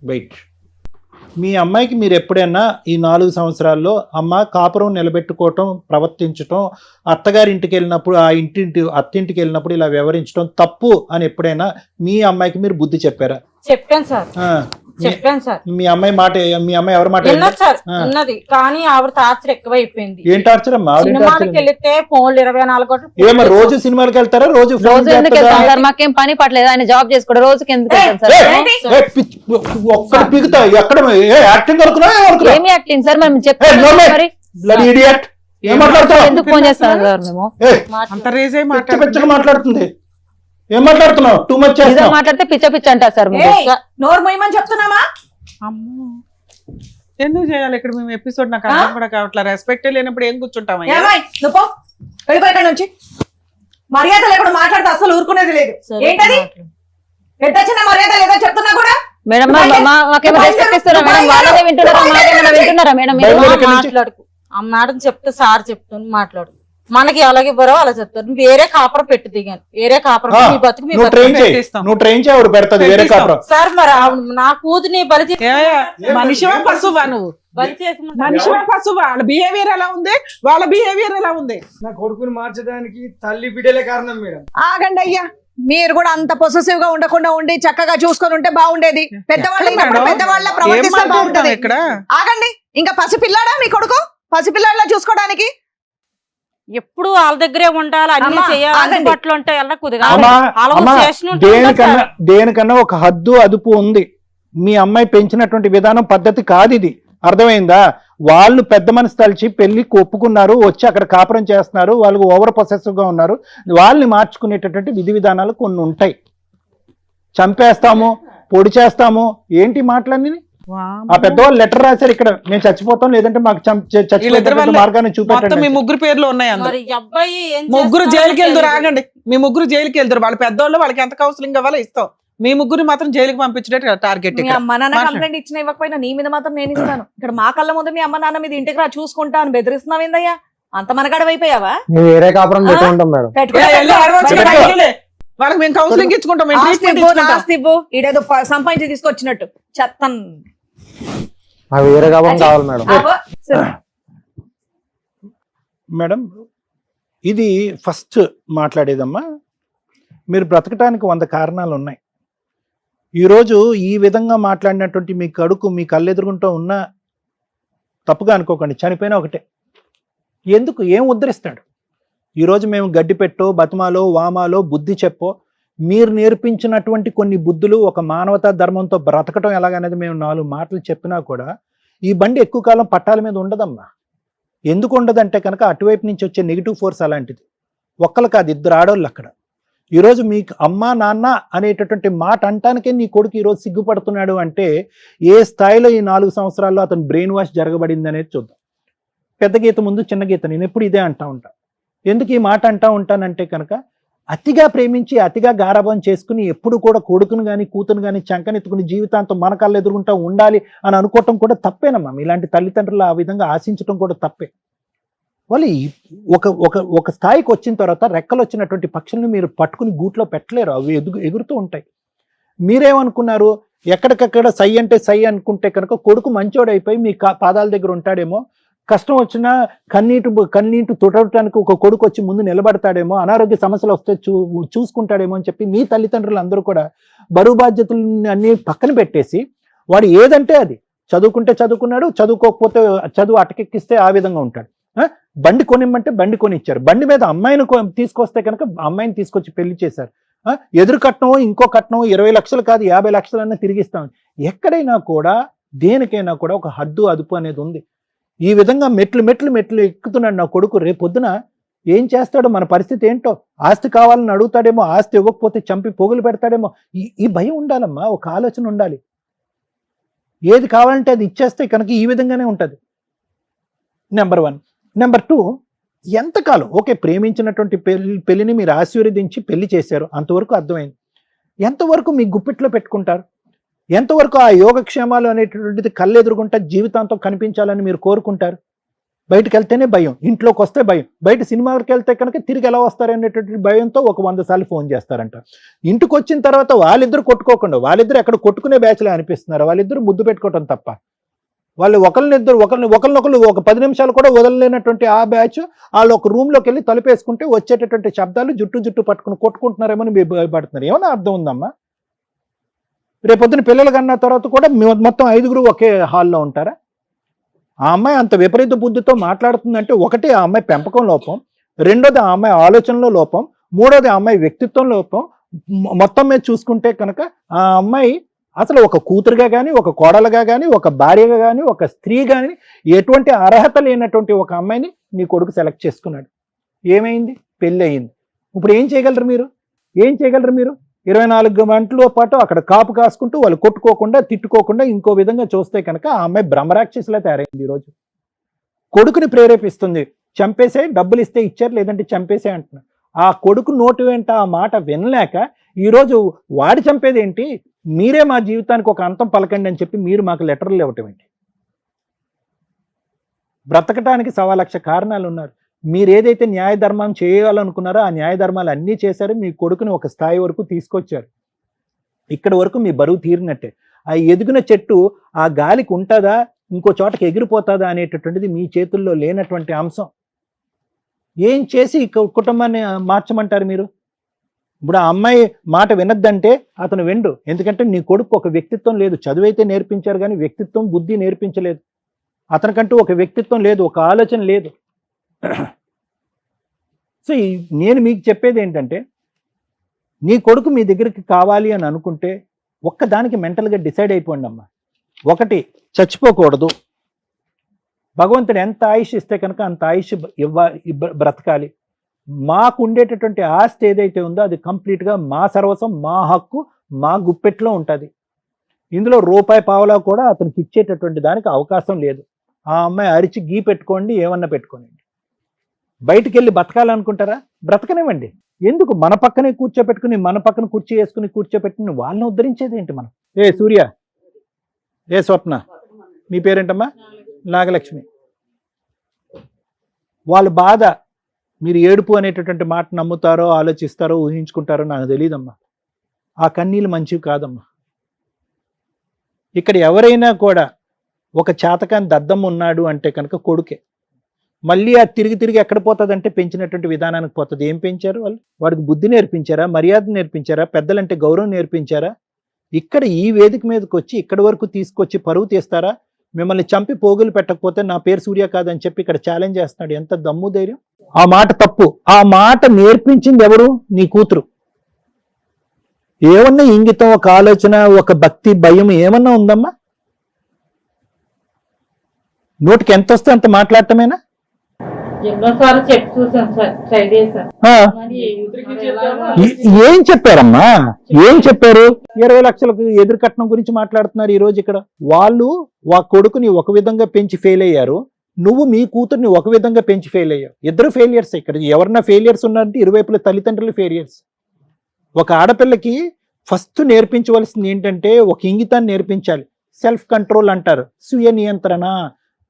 S7: వెయిట్, మీ అమ్మాయికి మీరు ఎప్పుడైనా ఈ 4 సంవత్సరాల్లో అమ్మ కాపురం నిలబెట్టుకోవటం, ప్రవర్తించటం, అత్తగారింటికి వెళ్ళినప్పుడు అత్తింటికి వెళ్ళినప్పుడు ఇలా వ్యవహరించడం తప్పు అని ఎప్పుడైనా మీ అమ్మాయికి మీరు బుద్ధి చెప్పారా?
S8: చెప్పాను సార్, చెప్పాను సార్.
S7: మీ అమ్మాయి ఎవరి మాట
S8: విన్నది సార్, విన్నది. కానీ ఆవిడ టార్చర్ ఎక్కువైపోయింది.
S7: ఏం టార్చర్ అమ్మా?
S8: సినిమాకి వెళ్తే ఫోన్లు 24 గంటలు.
S7: ఏమో రోజు సినిమాలకు వెళ్తారా? రోజు
S4: ఎందుకు వెళ్తాం సార్? మాకేం పని పట్టలేదు, ఆయన జాబ్ చేసుకోవడం. రోజుకి ఎందుకు వెళ్తాం సార్?
S7: ఒక్కడ పిగుతా ఎక్కడ యాక్టింగ్
S4: ఏమి యాక్టింగ్ సార్? మనం చెప్తాం మరి.
S7: ఏం మాట్లాడతావు?
S4: ఎందుకు ఫోన్ చేస్తాం సార్ మేము?
S7: మాట్లాడుతుంది. ఏం మాట్లాడుతున్నావు? టూ మచ్
S4: మాట్లాడితే పిచ్చ అంటారు సార్.
S5: నోరు మొయ్యమని చెప్తున్నామా?
S2: అమ్మో, ఎందుకు చేయాలి ఇక్కడ మేము ఎపిసోడ్? నాకు అర్థం కూడా కావట్లేదు. రెస్పెక్ట్ లేనప్పుడు ఏం కూర్చుంటామా?
S5: నుంచి మర్యాద లేకుండా మాట్లాడితే అసలు ఊరుకునేది లేదు. ఏంటది ఎంత చిన్న మర్యాద లేదో చెప్తున్నా కూడా.
S4: మేడం మాకేమో రెస్పెక్ట్ ఇస్తారా మేడం? వాళ్ళనే వింటున్నారా? మాకేమైనా వింటున్నారా మేడం?
S8: మాట్లాడుకు ఆ మేడం చెప్తే సార్ చెప్తాను మాట్లాడు. మనకి అలాగే బరో అలా చెప్తారు. వేరే కాపురం పెట్టి దిగాను, వేరే కాపురం మీ బతుకు మీ సార్. మరి నా కూతుని బలి
S2: మనిషివా పశువా? నువ్వు మనిషివా పశువా? వాళ్ళ బిహేవియర్ ఎలా ఉంది? వాళ్ళ బిహేవియర్ ఎలా ఉంది?
S6: నా కొడుకుని మార్చడానికి తల్లి బిడ్డలే కారణం మేడం.
S5: ఆగండి అయ్యా, మీరు కూడా అంత పొసెసివ్ గా ఉండకుండా ఉండి చక్కగా చూసుకొని ఉంటే బాగుండేది. పెద్దవాళ్ళ ప్రవర్తిస్తే బాగుంటది. ఆగండి, ఇంకా పసిపిల్లాడా మీ కొడుకు? పసిపిల్లాడిలా చూసుకోవడానికి
S8: ఎప్పుడు వాళ్ళ దగ్గరే ఉండాలి, అన్ని చేయాలి, పట్లు ఉంటాయి.
S7: దేనికన్నా ఒక హద్దు అదుపు ఉంది. మీ అమ్మాయి పెంచినటువంటి విధానం పద్ధతి కాదు ఇది. అర్థమైందా? వాళ్ళు పెద్ద మనసు తలిచి పెళ్లికి ఒప్పుకున్నారు, వచ్చి అక్కడ కాపురం చేస్తున్నారు, వాళ్ళు ఓవర్ పొసెసివ్ గా ఉన్నారు. వాళ్ళని మార్చుకునేటటువంటి విధి విధానాలు కొన్ని ఉంటాయి. చంపేస్తాము, పొడి చేస్తాము, ఏంటి మాటలన్నీ? ఆ పెద్దవాళ్ళు లెటర్ రాశారు, ఇక్కడ మేము చచ్చిపోతాం లేదంటే మాకు చచ్చిపోతే మార్గాన్ని చూపెట్టండి.
S2: మీ ముగ్గురు పేర్లు ఉన్నాయి. ముగ్గురు జైలుకి వెళ్తారు. ఆగండి, మీ ముగ్గురు జైలుకి వెళ్తారు. వాళ్ళ పెద్దవాళ్ళు, వాళ్ళకి ఎంత కౌన్సిలింగ్ కావాలో ఇస్తాం. మీ ముగ్గురు మాత్రం జైలుకి పంపించే టార్గెట్.
S5: అమ్మ నాన్న కంప్లైంట్ ఇచ్చిన ఇవ్వకపోయినా నీ మీద మాత్రం నేను ఇస్తాను. ఇక్కడ మా కళ్ళ ముందు మీ అమ్మ నాన్న మీద ఇంటికి రా చూసుకుంటా అని బెదిరిస్తున్నావు ఏందయ్యా? అంత మనగడవైపోయావా?
S6: వేరే కాపురం పెట్టుకుంటాం మేడం.
S2: వాళ్ళకి మేము కౌన్సిలింగ్ ఇచ్చుకుంటాం.
S5: ఇడేదో సంపాదించి తీసుకొచ్చినట్టు చెత్తన్
S6: వేరే కాపురం కావాలి మేడం.
S7: మేడం, ఇది ఫస్ట్ మాట్లాడేదమ్మా. మీరు బ్రతకటానికి 100 కారణాలు ఉన్నాయి. ఈరోజు ఈ విధంగా మాట్లాడినటువంటి మీ కడుకు మీ కళ్ళెదురుగుంటూ ఉన్నా తప్పుగా అనుకోకండి, చనిపోయినా ఒకటే. ఎందుకు? ఏం ఉద్ధరిస్తాడు? ఈరోజు మేము గడ్డి పెట్టో, బతిమాలో, వామాలో, బుద్ధి చెప్పో, మీరు నేర్పించినటువంటి కొన్ని బుద్ధులు, ఒక మానవతా ధర్మంతో బ్రతకటం ఎలాగనేది మేము 4 మాటలు చెప్పినా కూడా ఈ బండి ఎక్కువ కాలం పట్టాల మీద ఉండదమ్మా. ఎందుకు ఉండదంటే కనుక అటువైపు నుంచి వచ్చే నెగిటివ్ ఫోర్స్ అలాంటిది. ఒక్కరు కాదు, 2 ఆడోళ్ళు అక్కడ. ఈరోజు మీకు అమ్మా నాన్న అనేటటువంటి మాట అంటానికే నీ కొడుకు ఈరోజు సిగ్గుపడుతున్నాడు అంటే ఏ స్థాయిలో ఈ 4 సంవత్సరాల్లో అతను బ్రెయిన్ వాష్ జరగబడింది అనేది చూద్దాం. పెద్ద గీత ముందు చిన్న గీత. నేను ఎప్పుడు ఇదే అంటా ఉంటా. ఎందుకు ఈ మాట అంటా ఉంటానంటే కనుక అతిగా ప్రేమించి అతిగా గారాబం చేసుకుని ఎప్పుడు కూడా కొడుకును కానీ కూతురు కానీ చంకనెత్తుకుని జీవితాంతం మన కళ్ళు ఎదుర్కొంటా ఉండాలి అని అనుకోవటం కూడా తప్పేనమ్మా. ఇలాంటి తల్లిదండ్రులు ఆ విధంగా ఆశించడం కూడా తప్పే. వాళ్ళు ఒక స్థాయికి వచ్చిన తర్వాత రెక్కలు వచ్చినటువంటి పక్షులను మీరు పట్టుకుని గూట్లో పెట్టలేరు, అవి ఎగురుతూ ఉంటాయి. మీరేమనుకున్నారు? ఎక్కడికక్కడ సై అంటే సై అనుకుంటే కనుక కొడుకు మంచోడైపోయి మీ పాదాల దగ్గర ఉంటాడేమో, కష్టం వచ్చినా కన్నీటు తుడవటానికి ఒక కొడుకు వచ్చి ముందు నిలబడతాడేమో, అనారోగ్య సమస్యలు వస్తే చూసుకుంటాడేమో అని చెప్పి మీ తల్లిదండ్రులు అందరూ కూడా బరువు బాధ్యతలు అన్ని పక్కన పెట్టేసి వాడు ఏదంటే అది చదువుకుంటే చదువుకున్నాడు, చదువుకోకపోతే చదువు అటకెక్కిస్తే ఆ విధంగా ఉంటాడు. బండి కొనిమ్మంటే బండి కొనిచ్చారు. బండి మీద అమ్మాయిని తీసుకొస్తే కనుక అమ్మాయిని తీసుకొచ్చి పెళ్లి చేశారు. ఎదురు కట్నం ఇంకో కట్నం 20 లక్షలు కాదు 50 లక్షలన్నా తిరిగిస్తాం. ఎక్కడైనా కూడా దేనికైనా కూడా ఒక హద్దు అదుపు అనేది ఉంది. ఈ విధంగా మెట్లు ఎక్కుతున్నాడు నా కొడుకు. రేపొద్దున ఏం చేస్తాడో, మన పరిస్థితి ఏంటో, ఆస్తి కావాలని అడుగుతాడేమో, ఆస్తి ఇవ్వకపోతే చంపి పోగులు పెడతాడేమో. ఈ భయం ఉండాలమ్మా, ఒక ఆలోచన ఉండాలి. ఏది కావాలంటే అది ఇచ్చేస్తే కనుక ఈ విధంగానే ఉంటుంది. నెంబర్ 1. నెంబర్ 2, ఎంతకాలం ఓకే ప్రేమించినటువంటి పెళ్లిని మీరు ఆశీర్వదించి పెళ్లి చేశారు, అంతవరకు అర్థమైంది. ఎంతవరకు మీ గుప్పిట్లో పెట్టుకుంటారు? ఎంతవరకు ఆ యోగక్షేమాలు అనేటువంటిది కళ్ళెదురుగుంటా జీవితాంతం కనిపించాలని మీరు కోరుకుంటారు? బయటకు వెళ్తేనే భయం, ఇంట్లోకి వస్తే భయం, బయట సినిమాకి వెళ్తే కనుక తిరిగి ఎలా వస్తారనేటువంటి భయంతో ఒక 100 సార్లు ఫోన్ చేస్తారంట. ఇంటికి వచ్చిన తర్వాత వాళ్ళిద్దరు కొట్టుకోకుండా, వాళ్ళిద్దరు ఎక్కడ కొట్టుకునే బ్యాచ్లో అనిపిస్తున్నారు, వాళ్ళిద్దరు ముద్దు పెట్టుకోవటం తప్ప వాళ్ళు ఒకరినొకరు ఒక 10 నిమిషాలు కూడా వదలలేనటువంటి ఆ బ్యాచ్ వాళ్ళు ఒక రూమ్లోకి వెళ్ళి తలుపేసుకుంటే వచ్చేటటువంటి శబ్దాలు జుట్టు పట్టుకుని కొట్టుకుంటున్నారేమో మీరు భయపడుతున్నారు. ఏమన్నా అర్థం ఉందమ్మా? రేపొద్దున పిల్లలు కన్నా తర్వాత కూడా మొత్తం 5గురు ఒకే హాల్లో ఉంటారా? ఆ అమ్మాయి అంత విపరీత బుద్ధితో మాట్లాడుతుందంటే ఒకటి ఆ అమ్మాయి పెంపకం లోపం, రెండోది ఆ అమ్మాయి ఆలోచనలో లోపం, మూడోది ఆ అమ్మాయి వ్యక్తిత్వం లోపం. మొత్తం మీద చూసుకుంటే కనుక ఆ అమ్మాయి అసలు ఒక కూతురుగా కానీ, ఒక కోడలుగా కానీ, ఒక భార్యగా కానీ, ఒక స్త్రీ కానీ ఎటువంటి అర్హత లేనటువంటి ఒక అమ్మాయిని నీ కొడుకు సెలెక్ట్ చేసుకున్నాడు. ఏమైంది? పెళ్ళి అయింది. ఇప్పుడు ఏం చేయగలరు మీరు? 24 గంటల పాటు అక్కడ కాపు కాసుకుంటూ వాళ్ళు కొట్టుకోకుండా తిట్టుకోకుండా ఇంకో విధంగా చూస్తే కనుక ఆ అమ్మాయి బ్రహ్మరాక్షసులా తయారైంది. ఈరోజు కొడుకుని ప్రేరేపిస్తుంది, చంపేసే, డబ్బులు ఇస్తే ఇచ్చారు లేదంటే చంపేసే అంటున్నారు. ఆ కొడుకు నోటి వెంట ఆ మాట వినలేక ఈరోజు వాడి చంపేది ఏంటి, మీరే మా జీవితానికి ఒక అంతం పలకండి అని చెప్పి మీరు మాకు లెటర్లు ఇవ్వటం ఏంటి? బ్రతకటానికి 1,00,000 కారణాలు ఉన్నారు. మీరు ఏదైతే న్యాయ ధర్మం చేయాలనుకున్నారో ఆ న్యాయ ధర్మాలు అన్నీ చేశారు. మీ కొడుకుని ఒక స్థాయి వరకు తీసుకొచ్చారు. ఇక్కడి వరకు మీ బరువు తీరినట్టే. ఆ ఎదిగిన చెట్టు ఆ గాలికి ఉంటుందా, ఇంకో చోటకి ఎగిరిపోతుందా అనేటటువంటిది మీ చేతుల్లో లేనటువంటి అంశం. ఏం చేసి కుటుంబాన్ని మార్చమంటారు మీరు? ఇప్పుడు ఆ అమ్మాయి మాట వినద్దంటే అతను వెండు. ఎందుకంటే నీ కొడుకు ఒక వ్యక్తిత్వం లేదు. చదువైతే నేర్పించారు కానీ వ్యక్తిత్వం, బుద్ధి నేర్పించలేదు. అతనికంటూ ఒక వ్యక్తిత్వం లేదు, ఒక ఆలోచన లేదు. సో నేను మీకు చెప్పేది ఏంటంటే, నీ కొడుకు మీ దగ్గరికి కావాలి అని అనుకుంటే ఒక్కదానికి మెంటల్గా డిసైడ్ అయిపోండి అమ్మా. ఒకటి, చచ్చిపోకూడదు. భగవంతుడు ఎంత ఆయుష్ ఇస్తే కనుక అంత ఆయుష్ బ్రతకాలి. మాకు ఉండేటటువంటి ఆస్తి ఏదైతే ఉందో అది కంప్లీట్గా మా సర్వస్వం, మా హక్కు, మా గుప్పెట్లో ఉంటుంది. ఇందులో రూపాయి పావలా కూడా అతనికి ఇచ్చేటటువంటి దానికి అవకాశం లేదు. ఆ అమ్మాయి అరిచి గీ పెట్టుకోండి, ఏమన్నా పెట్టుకోండి. బయటికి వెళ్ళి బతకాలనుకుంటారా? బ్రతకనివ్వండి. ఎందుకు మన పక్కనే కూర్చోపెట్టుకుని, మన పక్కన కుర్చీ వేసుకుని కూర్చోపెట్టుకుని వాళ్ళని ఉద్ధరించేది ఏంటి మనం? ఏ సూర్య, ఏ స్వప్న, మీ పేరేంటమ్మా? నాగలక్ష్మి. వాళ్ళ బాధ మీరు ఏడుపు అనేటటువంటి మాట నమ్ముతారో, ఆలోచిస్తారో, ఊహించుకుంటారో నాకు తెలియదమ్మా. ఆ కన్నీళ్ళు మంచివి కాదమ్మా. ఇక్కడ ఎవరైనా కూడా ఒక చేతకాని దద్దమ్మ ఉన్నాడు అంటే కనుక కొడుకే. మళ్ళీ అది తిరిగి ఎక్కడ పోతుందంటే పెంచినటువంటి విధానానికి పోతుంది. ఏం పెంచారు వాళ్ళు? వాడికి బుద్ధి నేర్పించారా, మర్యాద నేర్పించారా, పెద్దలంటే గౌరవం నేర్పించారా? ఇక్కడ ఈ వేదిక మీదకి వచ్చి ఇక్కడి వరకు తీసుకొచ్చి పరువు తీస్తారా? మిమ్మల్ని చంపి పోగులు పెట్టకపోతే నా పేరు సూర్య కాదని చెప్పి ఇక్కడ ఛాలెంజ్ చేస్తున్నాడు. ఎంత దమ్ము ధైర్యం! ఆ మాట తప్పు. ఆ మాట నేర్పించింది ఎవరు? నీ కూతురు. ఏమన్నా ఇంగితం, ఒక ఆలోచన, ఒక భక్తి, భయం ఏమన్నా ఉందమ్మా? నోటికి ఎంత వస్తే అంత మాట్లాడటమేనా? ఏం చెప్పారమ్మా? ఏం చెప్పారు? 20 లక్షలకు ఎదురు కట్నం గురించి మాట్లాడుతున్నారు ఈ రోజు ఇక్కడ. వాళ్ళు కొడుకుని ఒక విధంగా పెంచి ఫెయిల్ అయ్యారు, నువ్వు మీ కూతుర్ని ఒక విధంగా పెంచి ఫెయిల్ అయ్యావు. ఇద్దరు ఫెయిలియర్స్. ఇక్కడ ఎవరన్నా ఫెయిలియర్స్ ఉన్నారంటే ఇరువైపుల తల్లిదండ్రులు ఫెయిలియర్స్. ఒక ఆడపిల్లకి ఫస్ట్ నేర్పించవలసింది ఏంటంటే ఒక ఇంగితాన్ని నేర్పించాలి. సెల్ఫ్ కంట్రోల్ అంటారు, స్వీయ నియంత్రణ.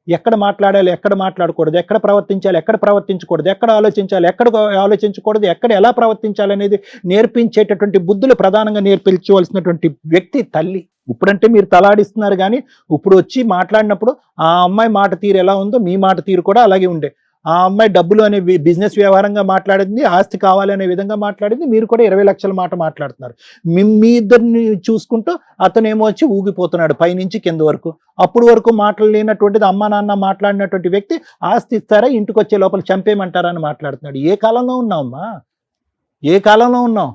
S7: ఎక్కడ మాట్లాడాలి, ఎక్కడ మాట్లాడకూడదు, ఎక్కడ ప్రవర్తించాలి, ఎక్కడ ప్రవర్తించకూడదు, ఎక్కడ ఆలోచించాలి, ఎక్కడ ఆలోచించకూడదు, ఎక్కడ ఎలా ప్రవర్తించాలి అనేది నేర్పించేటటువంటి బుద్ధులు ప్రధానంగా నేర్పించవలసినటువంటి వ్యక్తి తల్లి. ఇప్పుడంటే మీరు తలాడిస్తున్నారు కానీ ఇప్పుడు వచ్చి మాట్లాడినప్పుడు ఆ అమ్మాయి మాట తీరు ఎలా ఉందో మీ మాట తీరు కూడా అలాగే ఉండే. ఆ అమ్మాయి డబ్బులు అనే బిజినెస్ వ్యవహారంగా మాట్లాడింది, ఆస్తి కావాలి అనే విధంగా మాట్లాడింది. మీరు కూడా 20 లక్షల మాట మాట్లాడుతున్నారు. మీ ఇద్దరిని చూసుకుంటూ అతనేమో వచ్చి ఊగిపోతున్నాడు పైనుంచి కింద వరకు. అప్పుడు వరకు మాట్లాడలేనటువంటిది అమ్మ నాన్న మాట్లాడినటువంటి వ్యక్తి ఆస్తి ఇస్తారా, ఇంటికి వచ్చే లోపల చంపేయమంటారా అని మాట్లాడుతున్నాడు. ఏ కాలంలో ఉన్నావమ్మా? ఏ కాలంలో ఉన్నావు?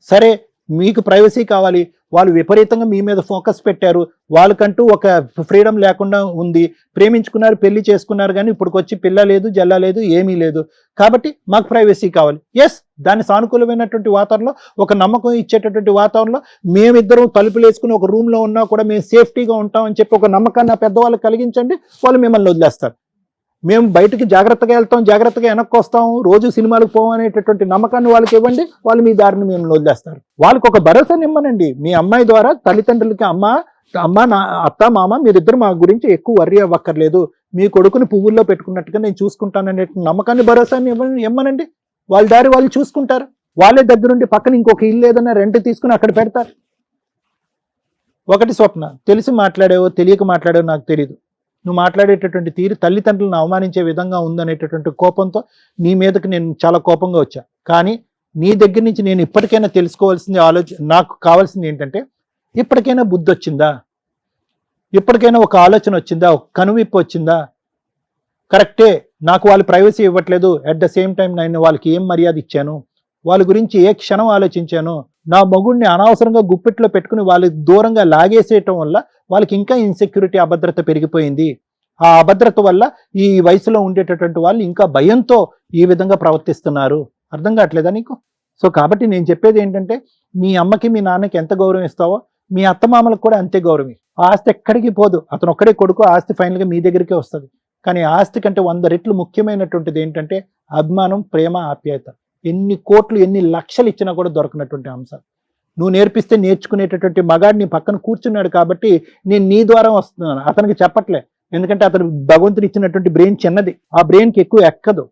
S7: సరే, మీకు ప్రైవసీ కావాలి, వాళ్ళు విపరీతంగా మీ మీద ఫోకస్ పెట్టారు, వాళ్ళకంటూ ఒక ఫ్రీడమ్ లేకుండా ఉంది. ప్రేమించుకున్నారు, పెళ్లి చేసుకున్నారు, కానీ ఇప్పటికొచ్చి పిల్ల లేదు, జల్ల లేదు, ఏమీ లేదు. కాబట్టి మాకు ప్రైవసీ కావాలి. ఎస్, దాని సానుకూలమైనటువంటి వాతావరణంలో, ఒక నమ్మకం ఇచ్చేటటువంటి వాతావరణంలో మేమిద్దరం తలుపులు వేసుకుని ఒక రూమ్లో ఉన్నా కూడా మేము సేఫ్టీగా ఉంటామని చెప్పి ఒక నమ్మకాన్ని ఆ పెద్దవాళ్ళకి కలిగించండి, వాళ్ళు మిమ్మల్ని వదిలేస్తారు. మేము బయటికి జాగ్రత్తగా వెళ్తాం, జాగ్రత్తగా వెనక్కి వస్తాం, రోజు సినిమాలకు పోం అనేటటువంటి నమ్మకాన్ని వాళ్ళకి ఇవ్వండి, వాళ్ళు మీ దారిని మేము వదిలేస్తారు. వాళ్ళకి ఒక భరోసాని ఇవ్వనండి. మీ అమ్మాయి ద్వారా తల్లిదండ్రులకి అమ్మ నా అత్త మామ మీరిద్దరు మా గురించి ఎక్కువ వర్రీ అవ్వక్కర్లేదు, మీ కొడుకుని పువ్వుల్లో పెట్టుకున్నట్టుగా నేను చూసుకుంటాననే నమ్మకాన్ని భరోసాని ఇవ్వనండి. వాళ్ళ దారి వాళ్ళు చూసుకుంటారు. వాళ్ళే దగ్గరుండి పక్కన ఇంకొక ఇల్లు ఏదైనా రెంట్ తీసుకుని అక్కడ పెడతారు. ఒకటి స్వప్న, తెలిసి మాట్లాడావో తెలియక మాట్లాడావో నాకు తెలియదు, నువ్వు మాట్లాడేటటువంటి తీరు తల్లిదండ్రులను అవమానించే విధంగా ఉందనేటటువంటి కోపంతో నీ మీదకి నేను చాలా కోపంగా వచ్చా. కానీ నీ దగ్గర నుంచి నేను ఇప్పటికైనా తెలుసుకోవాల్సింది నాకు కావాల్సింది ఏంటంటే, ఇప్పటికైనా బుద్ధి వచ్చిందా, ఇప్పటికైనా ఒక ఆలోచన వచ్చిందా, ఒక కనువిప్పు వచ్చిందా? కరెక్టే, నాకు వాళ్ళు ప్రైవసీ ఇవ్వట్లేదు, అట్ ద సేమ్ టైం నేను వాళ్ళకి ఏం మర్యాద ఇచ్చాను, వాళ్ళ గురించి ఏ క్షణం ఆలోచించాను, నా మగుడిని అనవసరంగా గుప్పెట్లో పెట్టుకుని వాళ్ళకి దూరంగా లాగేసేయటం వల్ల వాళ్ళకి ఇంకా ఇన్సెక్యూరిటీ, అభద్రత పెరిగిపోయింది. ఆ అభద్రత వల్ల ఈ వయసులో ఉండేటటువంటి వాళ్ళు ఇంకా భయంతో ఈ విధంగా ప్రవర్తిస్తున్నారు. అర్థం కావట్లేదా నీకు? సో కాబట్టి నేను చెప్పేది ఏంటంటే, మీ అమ్మకి మీ నాన్నకి ఎంత గౌరవం ఇస్తావో మీ అత్తమామలకు కూడా అంతే గౌరవం. ఆస్తి ఎక్కడికి పోదు, అతను ఒక్కడే కొడుకు, ఆస్తి ఫైనల్గా మీ దగ్గరికే వస్తుంది. కానీ ఆస్తి కంటే 100 రెట్లు ముఖ్యమైనటువంటిది ఏంటంటే అభిమానం, ప్రేమ, ఆప్యాయత. ఎన్ని కోట్లు ఎన్ని లక్షలు ఇచ్చినా కూడా దొరకనటువంటి అంశాలు. నువ్వు నేర్పిస్తే నేర్చుకునేటటువంటి మగాడు నీ పక్కన కూర్చున్నాడు కాబట్టి నేను నీ ద్వారా వస్తున్నాను, అతనికి చెప్పట్లే. ఎందుకంటే అతను భగవంతుడు ఇచ్చినటువంటి బ్రెయిన్ చిన్నది, ఆ బ్రెయిన్కి ఎక్కువ ఎక్కదు.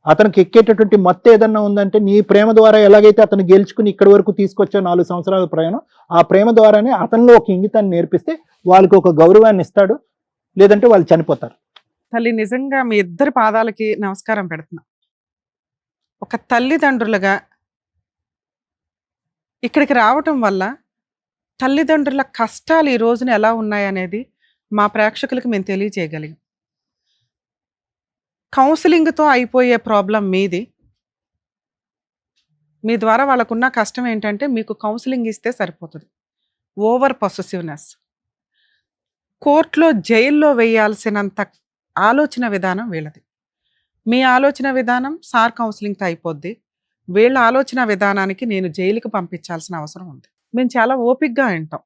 S7: అతనికి ఎక్కేటటువంటి మొత్తం ఏదన్నా ఉందంటే నీ ప్రేమ ద్వారా ఎలాగైతే అతను గెలుచుకుని ఇక్కడి వరకు తీసుకొచ్చా 4 సంవత్సరాల ప్రయాణం, ఆ ప్రేమ ద్వారానే అతనిలో ఒక ఇంగితాన్ని నేర్పిస్తే వాళ్ళకి ఒక గౌరవాన్ని ఇస్తాడు, లేదంటే వాళ్ళు చనిపోతారు.
S2: తల్లి, నిజంగా మీ ఇద్దరి పాదాలకి నమస్కారం పెడుతున్నా. ఒక తల్లిదండ్రులుగా ఇక్కడికి రావటం వల్ల తల్లిదండ్రుల కష్టాలు ఈ రోజున ఎలా ఉన్నాయనేది మా ప్రేక్షకులకు మేము తెలియజేయగలిగాం. కౌన్సిలింగ్తో అయిపోయే ప్రాబ్లం మీది. మీ ద్వారా వాళ్ళకున్న కష్టం ఏంటంటే మీకు కౌన్సిలింగ్ ఇస్తే సరిపోతుంది. ఓవర్ పొసెసివ్నెస్, కోర్టులో జైల్లో వేయాల్సినంత ఆలోచన విధానం వీళ్ళది. మీ ఆలోచన విధానం సార్ కౌన్సిలింగ్తో అయిపోద్ది, వీళ్ళ ఆలోచన విధానానికి నేను జైలుకి పంపించాల్సిన అవసరం ఉంది. మేము చాలా ఓపికగా వింటాం.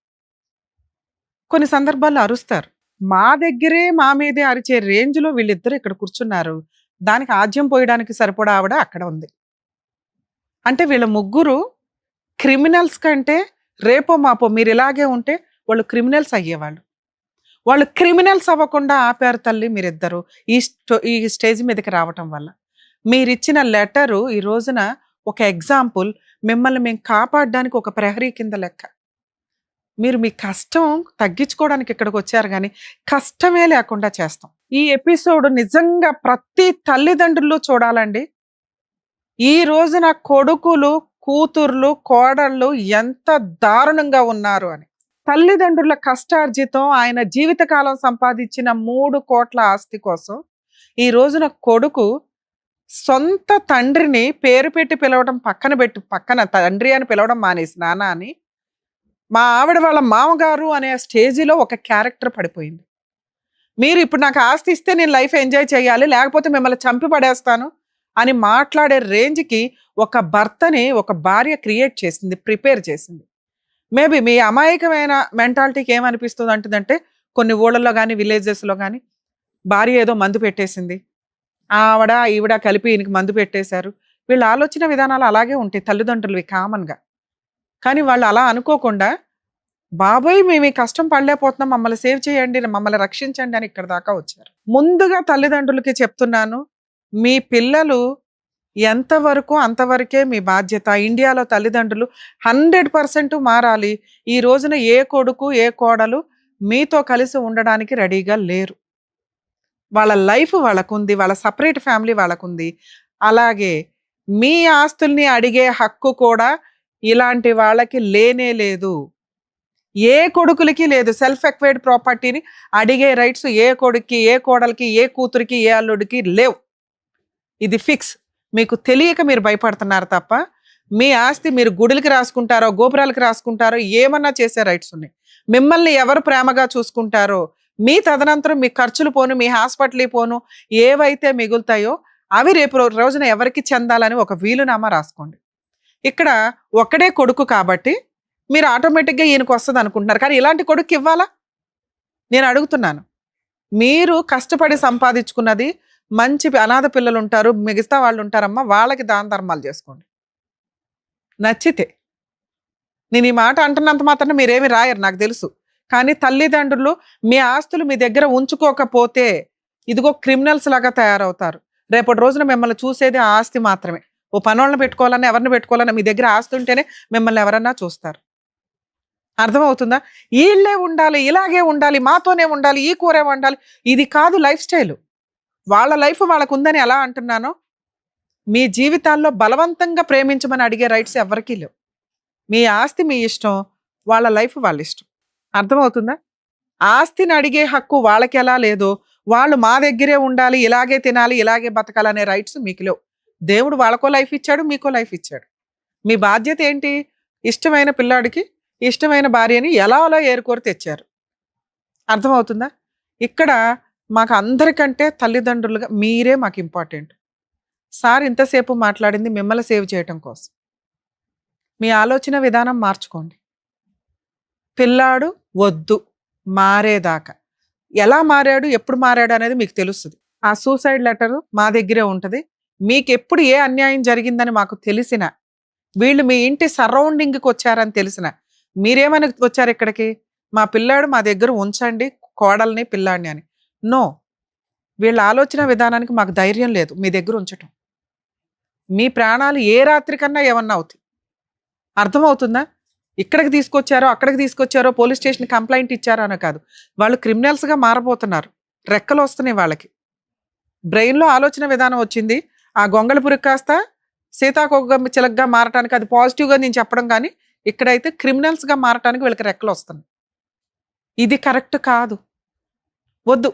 S2: కొన్ని సందర్భాల్లో అరుస్తారు. మా దగ్గరే మా మీదే అరిచే రేంజ్లో వీళ్ళిద్దరు ఇక్కడ కూర్చున్నారు. దానికి ఆజ్యం పోయడానికి సరిపడా ఆవిడ అక్కడ ఉంది. అంటే వీళ్ళ ముగ్గురు క్రిమినల్స్ కంటే రేపో మాపో మీరు ఇలాగే ఉంటే వాళ్ళు క్రిమినల్స్ అయ్యేవాళ్ళు. వాళ్ళు క్రిమినల్స్ అవ్వకుండా ఆపారు తల్లి మీరిద్దరు ఈ స్టేజ్ మీదకి రావటం వల్ల. మీరిచ్చిన లెటరు ఈ రోజున ఒక ఎగ్జాంపుల్. మిమ్మల్ని మేము కాపాడడానికి ఒక ప్రహరీ కింద లెక్క. మీరు మీ కష్టం తగ్గించుకోవడానికి ఇక్కడికి వచ్చారు, కానీ కష్టమే లేకుండా చేస్తాం. ఈ ఎపిసోడ్ నిజంగా ప్రతి తల్లిదండ్రులు చూడాలండి. ఈ రోజున కొడుకులు, కూతుర్లు, కోడళ్ళు ఎంత దారుణంగా ఉన్నారు అని. తల్లిదండ్రుల కష్టార్జితం, ఆయన జీవితకాలం సంపాదించిన 3 కోట్ల ఆస్తి కోసం ఈ రోజున కొడుకు సొంత తండ్రిని పేరు పెట్టి పిలవడం పక్కన తండ్రి అని పిలవడం మానేసి నాన్న అని, మా ఆవిడ వాళ్ళ మామగారు అనే స్టేజిలో ఒక క్యారెక్టర్ పడిపోయింది. మీరు ఇప్పుడు నాకు ఆస్తి ఇస్తే నేను లైఫ్ ఎంజాయ్ చేయాలి, లేకపోతే మిమ్మల్ని చంపి పడేస్తాను అని మాట్లాడే రేంజ్కి ఒక భర్తని ఒక భార్య క్రియేట్ చేసింది, ప్రిపేర్ చేసింది. మేబీ మీ అమాయకమైన మెంటాలిటీకి ఏమనిపిస్తుంది అంటుందంటే, కొన్ని ఊళ్ళల్లో కానీ విలేజెస్లో కానీ భార్య ఏదో మందు పెట్టేసింది, ఆవిడ ఈవిడ కలిపి ఈయనకి మందు పెట్టేశారు. వీళ్ళ ఆలోచన విధానాలు అలాగే ఉంటాయి తల్లిదండ్రులవి కామన్గా. కానీ వాళ్ళు అలా అనుకోకుండా, బాబోయ్ మేము ఈ కష్టం పడలేకపోతున్నాం, మమ్మల్ని సేవ్ చేయండి, మమ్మల్ని రక్షించండి అని ఇక్కడ దాకా వచ్చారు. ముందుగా తల్లిదండ్రులకి చెప్తున్నాను, మీ పిల్లలు ఎంతవరకు అంతవరకే మీ బాధ్యత. ఇండియాలో తల్లిదండ్రులు 100% మారాలి. ఈ రోజున ఏ కొడుకు ఏ కోడలు మీతో కలిసి ఉండడానికి రెడీగా లేరు. వాళ్ళ లైఫ్ వాళ్ళకుంది, వాళ్ళ సపరేట్ ఫ్యామిలీ వాళ్ళకుంది. అలాగే మీ ఆస్తుల్ని అడిగే హక్కు కూడా ఇలాంటి వాళ్ళకి లేనే లేదు. ఏ కొడుకులకి లేదు. సెల్ఫ్ ఎక్వైర్డ్ ప్రాపర్టీని అడిగే రైట్స్ ఏ కొడుక్కి, ఏ కోడలికి, ఏ కూతురికి, ఏ అల్లుడికి లేవు. ఇది ఫిక్స్. మీకు తెలియక మీరు భయపడుతున్నారు తప్ప, మీ ఆస్తి మీరు గుడులకి రాసుకుంటారో, గోపురాలకి రాసుకుంటారో, ఏమన్నా చేసే రైట్స్ ఉన్నాయి. మిమ్మల్ని ఎవరు ప్రేమగా చూసుకుంటారో, మీ తదనంతరం మీ ఖర్చులు పోను, మీ హాస్పిటల్ పోను, ఏవైతే మిగులుతాయో అవి రేపు రోజున ఎవరికి చెందాలని ఒక వీలునామా రాసుకోండి. ఇక్కడ ఒక్కడే కొడుకు కాబట్టి మీరు ఆటోమేటిక్గా ఈయనకు వస్తుంది అనుకుంటున్నారు. కానీ ఇలాంటి కొడుకు ఇవ్వాలా? నేను అడుగుతున్నాను. మీరు కష్టపడి సంపాదించుకున్నది మంచి అనాథ పిల్లలు ఉంటారు, మిగతా వాళ్ళు ఉంటారమ్మా, వాళ్ళకి దాన ధర్మాలు చేసుకోండి నచ్చితే. నేను ఈ మాట అంటున్నంత మాత్రం మీరేమి రాయరు నాకు తెలుసు, కానీ తల్లిదండ్రులు మీ ఆస్తులు మీ దగ్గర ఉంచుకోకపోతే ఇదిగో క్రిమినల్స్ లాగా తయారవుతారు. రేపటి రోజున మిమ్మల్ని చూసేది ఆ ఆస్తి మాత్రమే. ఓ పనోళ్ళని పెట్టుకోవాలన్నా ఎవరిని పెట్టుకోవాలన్నా మీ దగ్గర ఆస్తి ఉంటేనే మిమ్మల్ని ఎవరన్నా చూస్తారు. అర్థమవుతుందా? వీళ్ళే ఉండాలి, ఇలాగే ఉండాలి, మాతోనే ఉండాలి, ఈ కూరే ఉండాలి, ఇది కాదు లైఫ్ స్టైల్. వాళ్ళ లైఫ్ వాళ్ళకు ఉందని ఎలా అంటున్నానో, మీ జీవితాల్లో బలవంతంగా ప్రేమించమని అడిగే రైట్స్ ఎవరికీ లేవు. మీ ఆస్తి మీ ఇష్టం, వాళ్ళ లైఫ్ వాళ్ళ ఇష్టం. అర్థమవుతుందా? ఆస్తిని అడిగే హక్కు వాళ్ళకి ఎలా లేదో, వాళ్ళు మా దగ్గరే ఉండాలి, ఇలాగే తినాలి, ఇలాగే బతకాలనే రైట్స్ మీకు లేవు. దేవుడు వాళ్ళకో లైఫ్ ఇచ్చాడు, మీకో లైఫ్ ఇచ్చాడు. మీ బాధ్యత ఏంటి? ఇష్టమైన పిల్లాడికి ఇష్టమైన భార్యని ఎలా అలా ఏరుకోరి తెచ్చారు. అర్థమవుతుందా? ఇక్కడ మాకు అందరికంటే తల్లిదండ్రులుగా మీరే మాకు ఇంపార్టెంట్. సార్ ఇంతసేపు మాట్లాడింది మిమ్మల్ని సేవ్ చేయటం కోసం. మీ ఆలోచన విధానం మార్చుకోండి. పిల్లాడు వద్దు మారేదాకా, ఎలా మారాడు, ఎప్పుడు మారాడు అనేది మీకు తెలుస్తుంది. ఆ సూసైడ్ లెటర్ మా దగ్గరే ఉంటుంది. మీకు ఎప్పుడు ఏ అన్యాయం జరిగిందని మాకు తెలిసిన, వీళ్ళు మీ ఇంటి సరౌండింగ్కి వచ్చారని తెలిసిన, మీరేమని వచ్చారు ఇక్కడికి? మా పిల్లాడు మా దగ్గర ఉంచండి, కోడల్ని పిల్లాడిని అని. నో, వీళ్ళ ఆలోచన విధానానికి మాకు ధైర్యం లేదు మీ దగ్గర ఉంచటం. మీ ప్రాణాలు ఏ రాత్రి కన్నా ఏమన్నా అవుతాయి. అర్థమవుతుందా? ఇక్కడికి తీసుకొచ్చారో అక్కడికి తీసుకొచ్చారో పోలీస్ స్టేషన్ కంప్లైంట్ ఇచ్చారో అని కాదు, వాళ్ళు క్రిమినల్స్గా మారబోతున్నారు. రెక్కలు వస్తున్నాయి వాళ్ళకి. బ్రెయిన్లో ఆలోచన విధానం వచ్చింది. ఆ గొంగళి పురుగు కాస్త సీతాకోక చిలకగా మారటానికి అది పాజిటివ్గా నేను చెప్పడం, కానీ ఇక్కడైతే క్రిమినల్స్గా మారటానికి వీళ్ళకి రెక్కలు వస్తున్నాయి. ఇది కరెక్ట్ కాదు, వద్దు.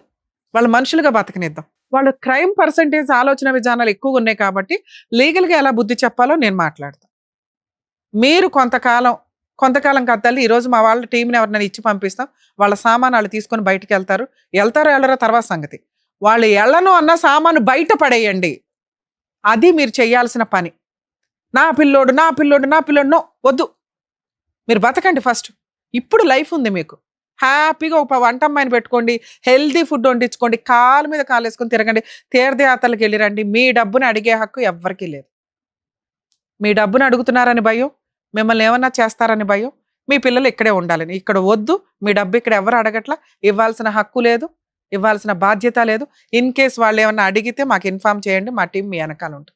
S2: వాళ్ళు మనుషులుగా బతకనిద్దాం. వాళ్ళు క్రైమ్ పర్సంటేజ్ ఆలోచన విధానాలు ఎక్కువగా ఉన్నాయి కాబట్టి లీగల్గా ఎలా బుద్ధి చెప్పాలో నేను మాట్లాడతాను. మీరు కొంతకాలం కాదు తల్లి, ఈరోజు మా వాళ్ళ టీంని ఎవరినైనా ఇచ్చి పంపిస్తాం, వాళ్ళ సామాను వాళ్ళు తీసుకొని బయటికి వెళ్తారో వెళ్ళరో తర్వాత సంగతి. వాళ్ళు ఎళ్ళను అన్న సామాను బయట పడేయండి. అది మీరు చేయాల్సిన పని. నా పిల్లోడు నో, వద్దు. మీరు బతకండి ఫస్ట్. ఇప్పుడు లైఫ్ ఉంది మీకు. హ్యాపీగా ఒక వంట అమ్మాయిని పెట్టుకోండి, హెల్దీ ఫుడ్ వండించుకోండి, కాలు మీద కాలు వేసుకొని తిరగండి, తీర్థయాత్రలకు వెళ్ళిరండి. మీ డబ్బుని అడిగే హక్కు ఎవ్వరికీ లేదు. మీ డబ్బును అడుగుతున్నారని భయం, మిమ్మల్ని ఏమన్నా చేస్తారని భయం, మీ పిల్లలు ఇక్కడే ఉండాలని. ఇక్కడ వద్దు, మీ డబ్బు ఇక్కడ ఎవరు అడగట్లా, ఇవ్వాల్సిన హక్కు లేదు, ఇవ్వాల్సిన బాధ్యత లేదు. ఇన్ కేస్ వాళ్ళు ఏమన్నా అడిగితే మాకు ఇన్ఫార్మ్ చేయండి, మా టీం మీ వెనకాల ఉంటుంది.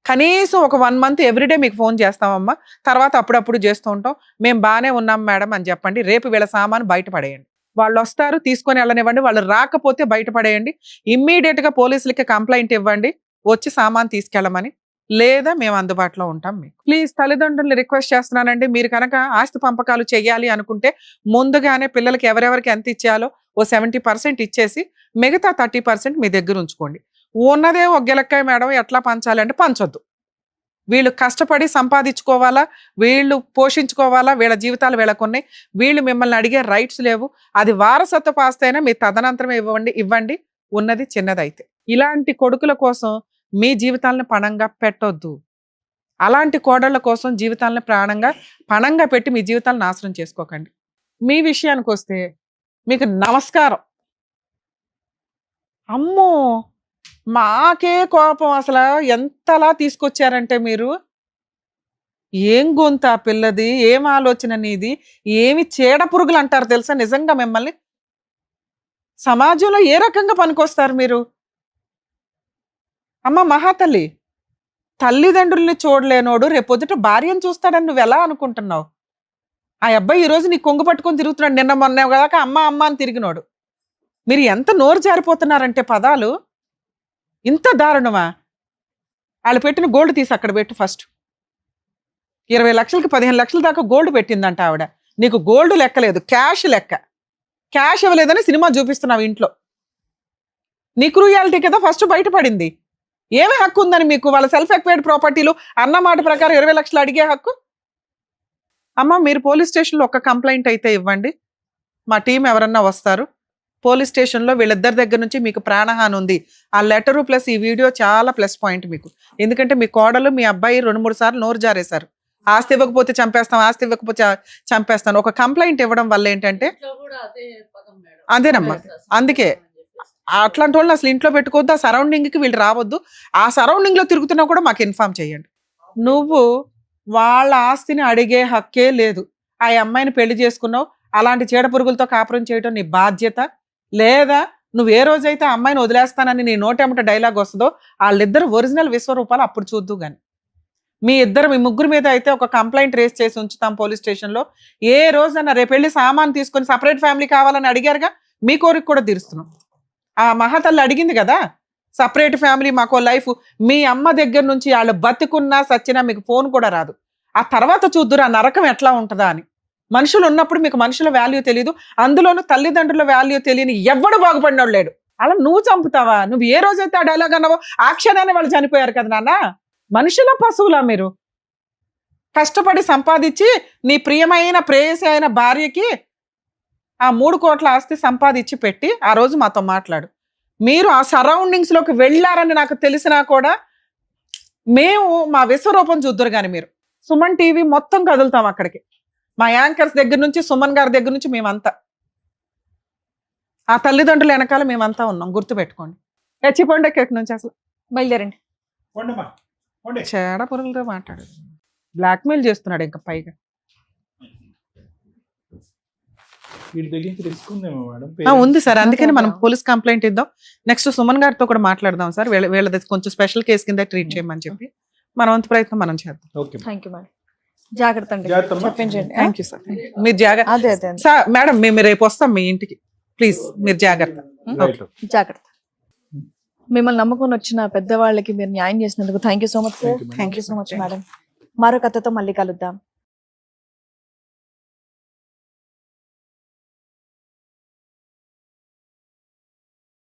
S2: కనీసం ఒక 1 month ఎవ్రీడే మీకు ఫోన్ చేస్తామమ్మా, తర్వాత అప్పుడప్పుడు చేస్తూ ఉంటాం, మేము బాగానే ఉన్నాం మేడం అని చెప్పండి. రేపు వీళ్ళ సామాను బయటపడేయండి. వాళ్ళు వస్తారు, తీసుకొని వెళ్ళనివ్వండి. వాళ్ళు రాకపోతే బయటపడేయండి. ఇమ్మీడియట్గా పోలీసులకి కంప్లైంట్ ఇవ్వండి, వచ్చి సామాను తీసుకెళ్ళమని. లేదా మేము అందుబాటులో ఉంటాం మీకు. ప్లీజ్ తల్లిదండ్రులు రిక్వెస్ట్ చేస్తున్నానండి, మీరు కనుక ఆస్తి పంపకాలు చేయాలి అనుకుంటే ముందుగానే పిల్లలకి ఎవరెవరికి ఎంత ఇచ్చేయాలో ఓ 70% ఇచ్చేసి మిగతా 30% మీ దగ్గర ఉంచుకోండి. ఉన్నదే ఒక గిలక్కాయ మేడం ఎట్లా పంచాలి అంటే పంచొద్దు. వీళ్ళు కష్టపడి సంపాదించుకోవాలా, వీళ్ళు పోషించుకోవాలా, వీళ్ళ జీవితాలు వీళ్ళకున్నాయి. వీళ్ళు మిమ్మల్ని అడిగే రైట్స్ లేవు. అది వారసత్వ ఆస్తి అయినా మీ తదనంతరమే ఇవ్వండి, ఉన్నది చిన్నదైతే. ఇలాంటి కొడుకుల కోసం మీ జీవితాలను పణంగా పెట్టొద్దు. అలాంటి కోడళ్ళ కోసం జీవితాలను పణంగా పెట్టి మీ జీవితాలను నాశనం చేసుకోకండి. మీ విషయానికి వస్తే మీకు నమస్కారం. అమ్మో, మాకే కోపం. అసలు ఎంతలా తీసుకొచ్చారంటే మీరు, ఏం గొంత పిల్లది, ఏం ఆలోచన నీది, ఏమి చీడ పురుగులు అంటారు తెలుసా నిజంగా మిమ్మల్ని. సమాజంలో ఏ రకంగా పనికొస్తారు మీరు? అమ్మ మహాతల్లి, తల్లిదండ్రుల్ని చూడలేనోడు రేపొద్దుట భార్యను చూస్తాడని నువ్వు ఎలా అనుకుంటున్నావు? ఆ అబ్బాయి ఈరోజు నీ కొంగు పట్టుకొని తిరుగుతున్నాడు, నిన్న మొన్న కదా అమ్మ అని తిరిగినోడు. మీరు ఎంత నోరు జారిపోతున్నారంటే పదాలు, ఇంత దారుణమా? వాళ్ళు పెట్టిన గోల్డ్ తీసి అక్కడ పెట్టు ఫస్ట్. 20 లక్షలకి 15 లక్షల దాకా గోల్డ్ పెట్టిందంట ఆవిడ. నీకు గోల్డ్ లెక్కలేదు, క్యాష్ లెక్క. క్యాష్ ఇవ్వలేదని సినిమా చూపిస్తున్నావు ఇంట్లో. నీ క్రూయాలిటీ కదా ఫస్ట్ బయటపడింది. ఏమి హక్కు ఉందని మీకు వాళ్ళ సెల్ఫ్ ఎక్వైర్డ్ ప్రాపర్టీలు అన్న మాట ప్రకారం 20 లక్షలు అడిగే హక్కు? అమ్మ, మీరు పోలీస్ స్టేషన్లో ఒక కంప్లైంట్ అయితే ఇవ్వండి, మా టీం ఎవరన్నా వస్తారు. పోలీస్ స్టేషన్లో వీళ్ళిద్దరి దగ్గర నుంచి మీకు ప్రాణహాని ఉంది. ఆ లెటరు ప్లస్ ఈ వీడియో చాలా ప్లస్ పాయింట్ మీకు. ఎందుకంటే మీ కోడలు మీ అబ్బాయి 2-3 సార్లు నోరు జారేశారు. ఆస్తి ఇవ్వకపోతే చంపేస్తాం, ఆస్తి ఇవ్వకపోతే చంపేస్తాను. ఒక కంప్లైంట్ ఇవ్వడం వల్ల ఏంటంటే అదేనమ్మా, అందుకే అట్లాంటి వాళ్ళని అసలు ఇంట్లో పెట్టుకోవద్దు, ఆ సరౌండింగ్ కి వీళ్ళు రావద్దు. ఆ సరౌండింగ్ లో తిరుగుతున్నా కూడా మాకు ఇన్ఫార్మ్ చేయండి. నువ్వు వాళ్ళ ఆస్తిని అడిగే హక్కే లేదు. ఆ అమ్మాయిని పెళ్లి చేసుకున్నావు, అలాంటి చీడ పురుగులతో కాపురం చేయడం నీ బాధ్యత లేదా? నువ్వు ఏ రోజైతే ఆ అమ్మాయిని వదిలేస్తానని నీ నోటెమట డైలాగ్ వస్తుందో వాళ్ళిద్దరు ఒరిజినల్ విశ్వరూపాలు అప్పుడు చూద్దు గాని. మీ ముగ్గురు మీద అయితే ఒక కంప్లైంట్ రేస్ చేసి ఉంచుతాం పోలీస్ స్టేషన్ లో. ఏ రోజన్నా రేపు వెళ్ళి సామాన్ తీసుకొని సపరేట్ ఫ్యామిలీ కావాలని అడిగారుగా, మీ కోరిక కూడా తీరుస్తున్నాం. ఆ మహాతల్లి అడిగింది కదా సపరేట్ ఫ్యామిలీ, మాకో లైఫ్. మీ అమ్మ దగ్గర నుంచి వాళ్ళు బతికున్నా సచ్చినా మీకు ఫోన్ కూడా రాదు. ఆ తర్వాత చూద్దురు ఆ నరకం ఎట్లా ఉంటుందా అని. మనుషులు ఉన్నప్పుడు మీకు మనుషుల వాల్యూ తెలియదు, అందులోనూ తల్లిదండ్రుల వాల్యూ తెలియని ఎవ్వడు బాగుపడినోడు లేడు. అలా నువ్వు చంపుతావా? నువ్వు ఏ రోజైతే ఆ డైలాగ్ అన్నావో ఆ క్షణాన్ని వాళ్ళు చనిపోయారు కదా నాన్న. మనుషుల పశువులా మీరు? కష్టపడి సంపాదించి నీ ప్రియమైన ప్రేయసి అయిన భార్యకి ఆ 3 కోట్ల ఆస్తి సంపాదించి పెట్టి ఆ రోజు మాతో మాట్లాడు. మీరు ఆ సరౌండింగ్స్ లోకి వెళ్ళారని నాకు తెలిసినా కూడా మేము మా విశ్వరూపం చూద్దరు కానీ మీరు. సుమన్ టీవీ మొత్తం కదులుతాం అక్కడికి. మా యాంకర్స్ దగ్గర నుంచి సుమన్ గారి దగ్గర నుంచి మేమంతా ఆ తల్లిదండ్రుల వెనకాల మేమంతా ఉన్నాం, గుర్తుపెట్టుకోండి. చచ్చిపోండి ఎక్కడి నుంచి అసలు
S5: బయలుదేరండి.
S2: చేడ పురుగులతో మాట్లాడు, బ్లాక్మెయిల్ చేస్తున్నాడు ఇంకా పైగా. ఉంది సార్, అందుకని మనం పోలీస్ కంప్లైంట్ ఇద్దాం. నెక్స్ట్ సుమన్ గారితో కూడా మాట్లాడదాం సార్. వీళ్ళది కొంచెం స్పెషల్ కేసు కింద ట్రీట్ చేయమని చెప్పి మన వంతు ప్రయత్నం మనం చేద్దాం.
S5: Thank you madam. జాగ్రత్త అండి. చెప్పించండి.
S2: Thank you sir. మీరు జాగ్రత్త సార్. మేడం మేము రేపు వస్తాం మీ ఇంటికి, ప్లీజ్ మీరు జాగ్రత్త.
S5: జాగ్రత్త. మిమ్మల్ని నమ్ముకొని వచ్చిన పెద్దవాళ్ళకి మీరు న్యాయం చేసినందుకు thank you so much sir. Thank you so much madam. మరో కథతో మళ్ళీ కలుద్దాం.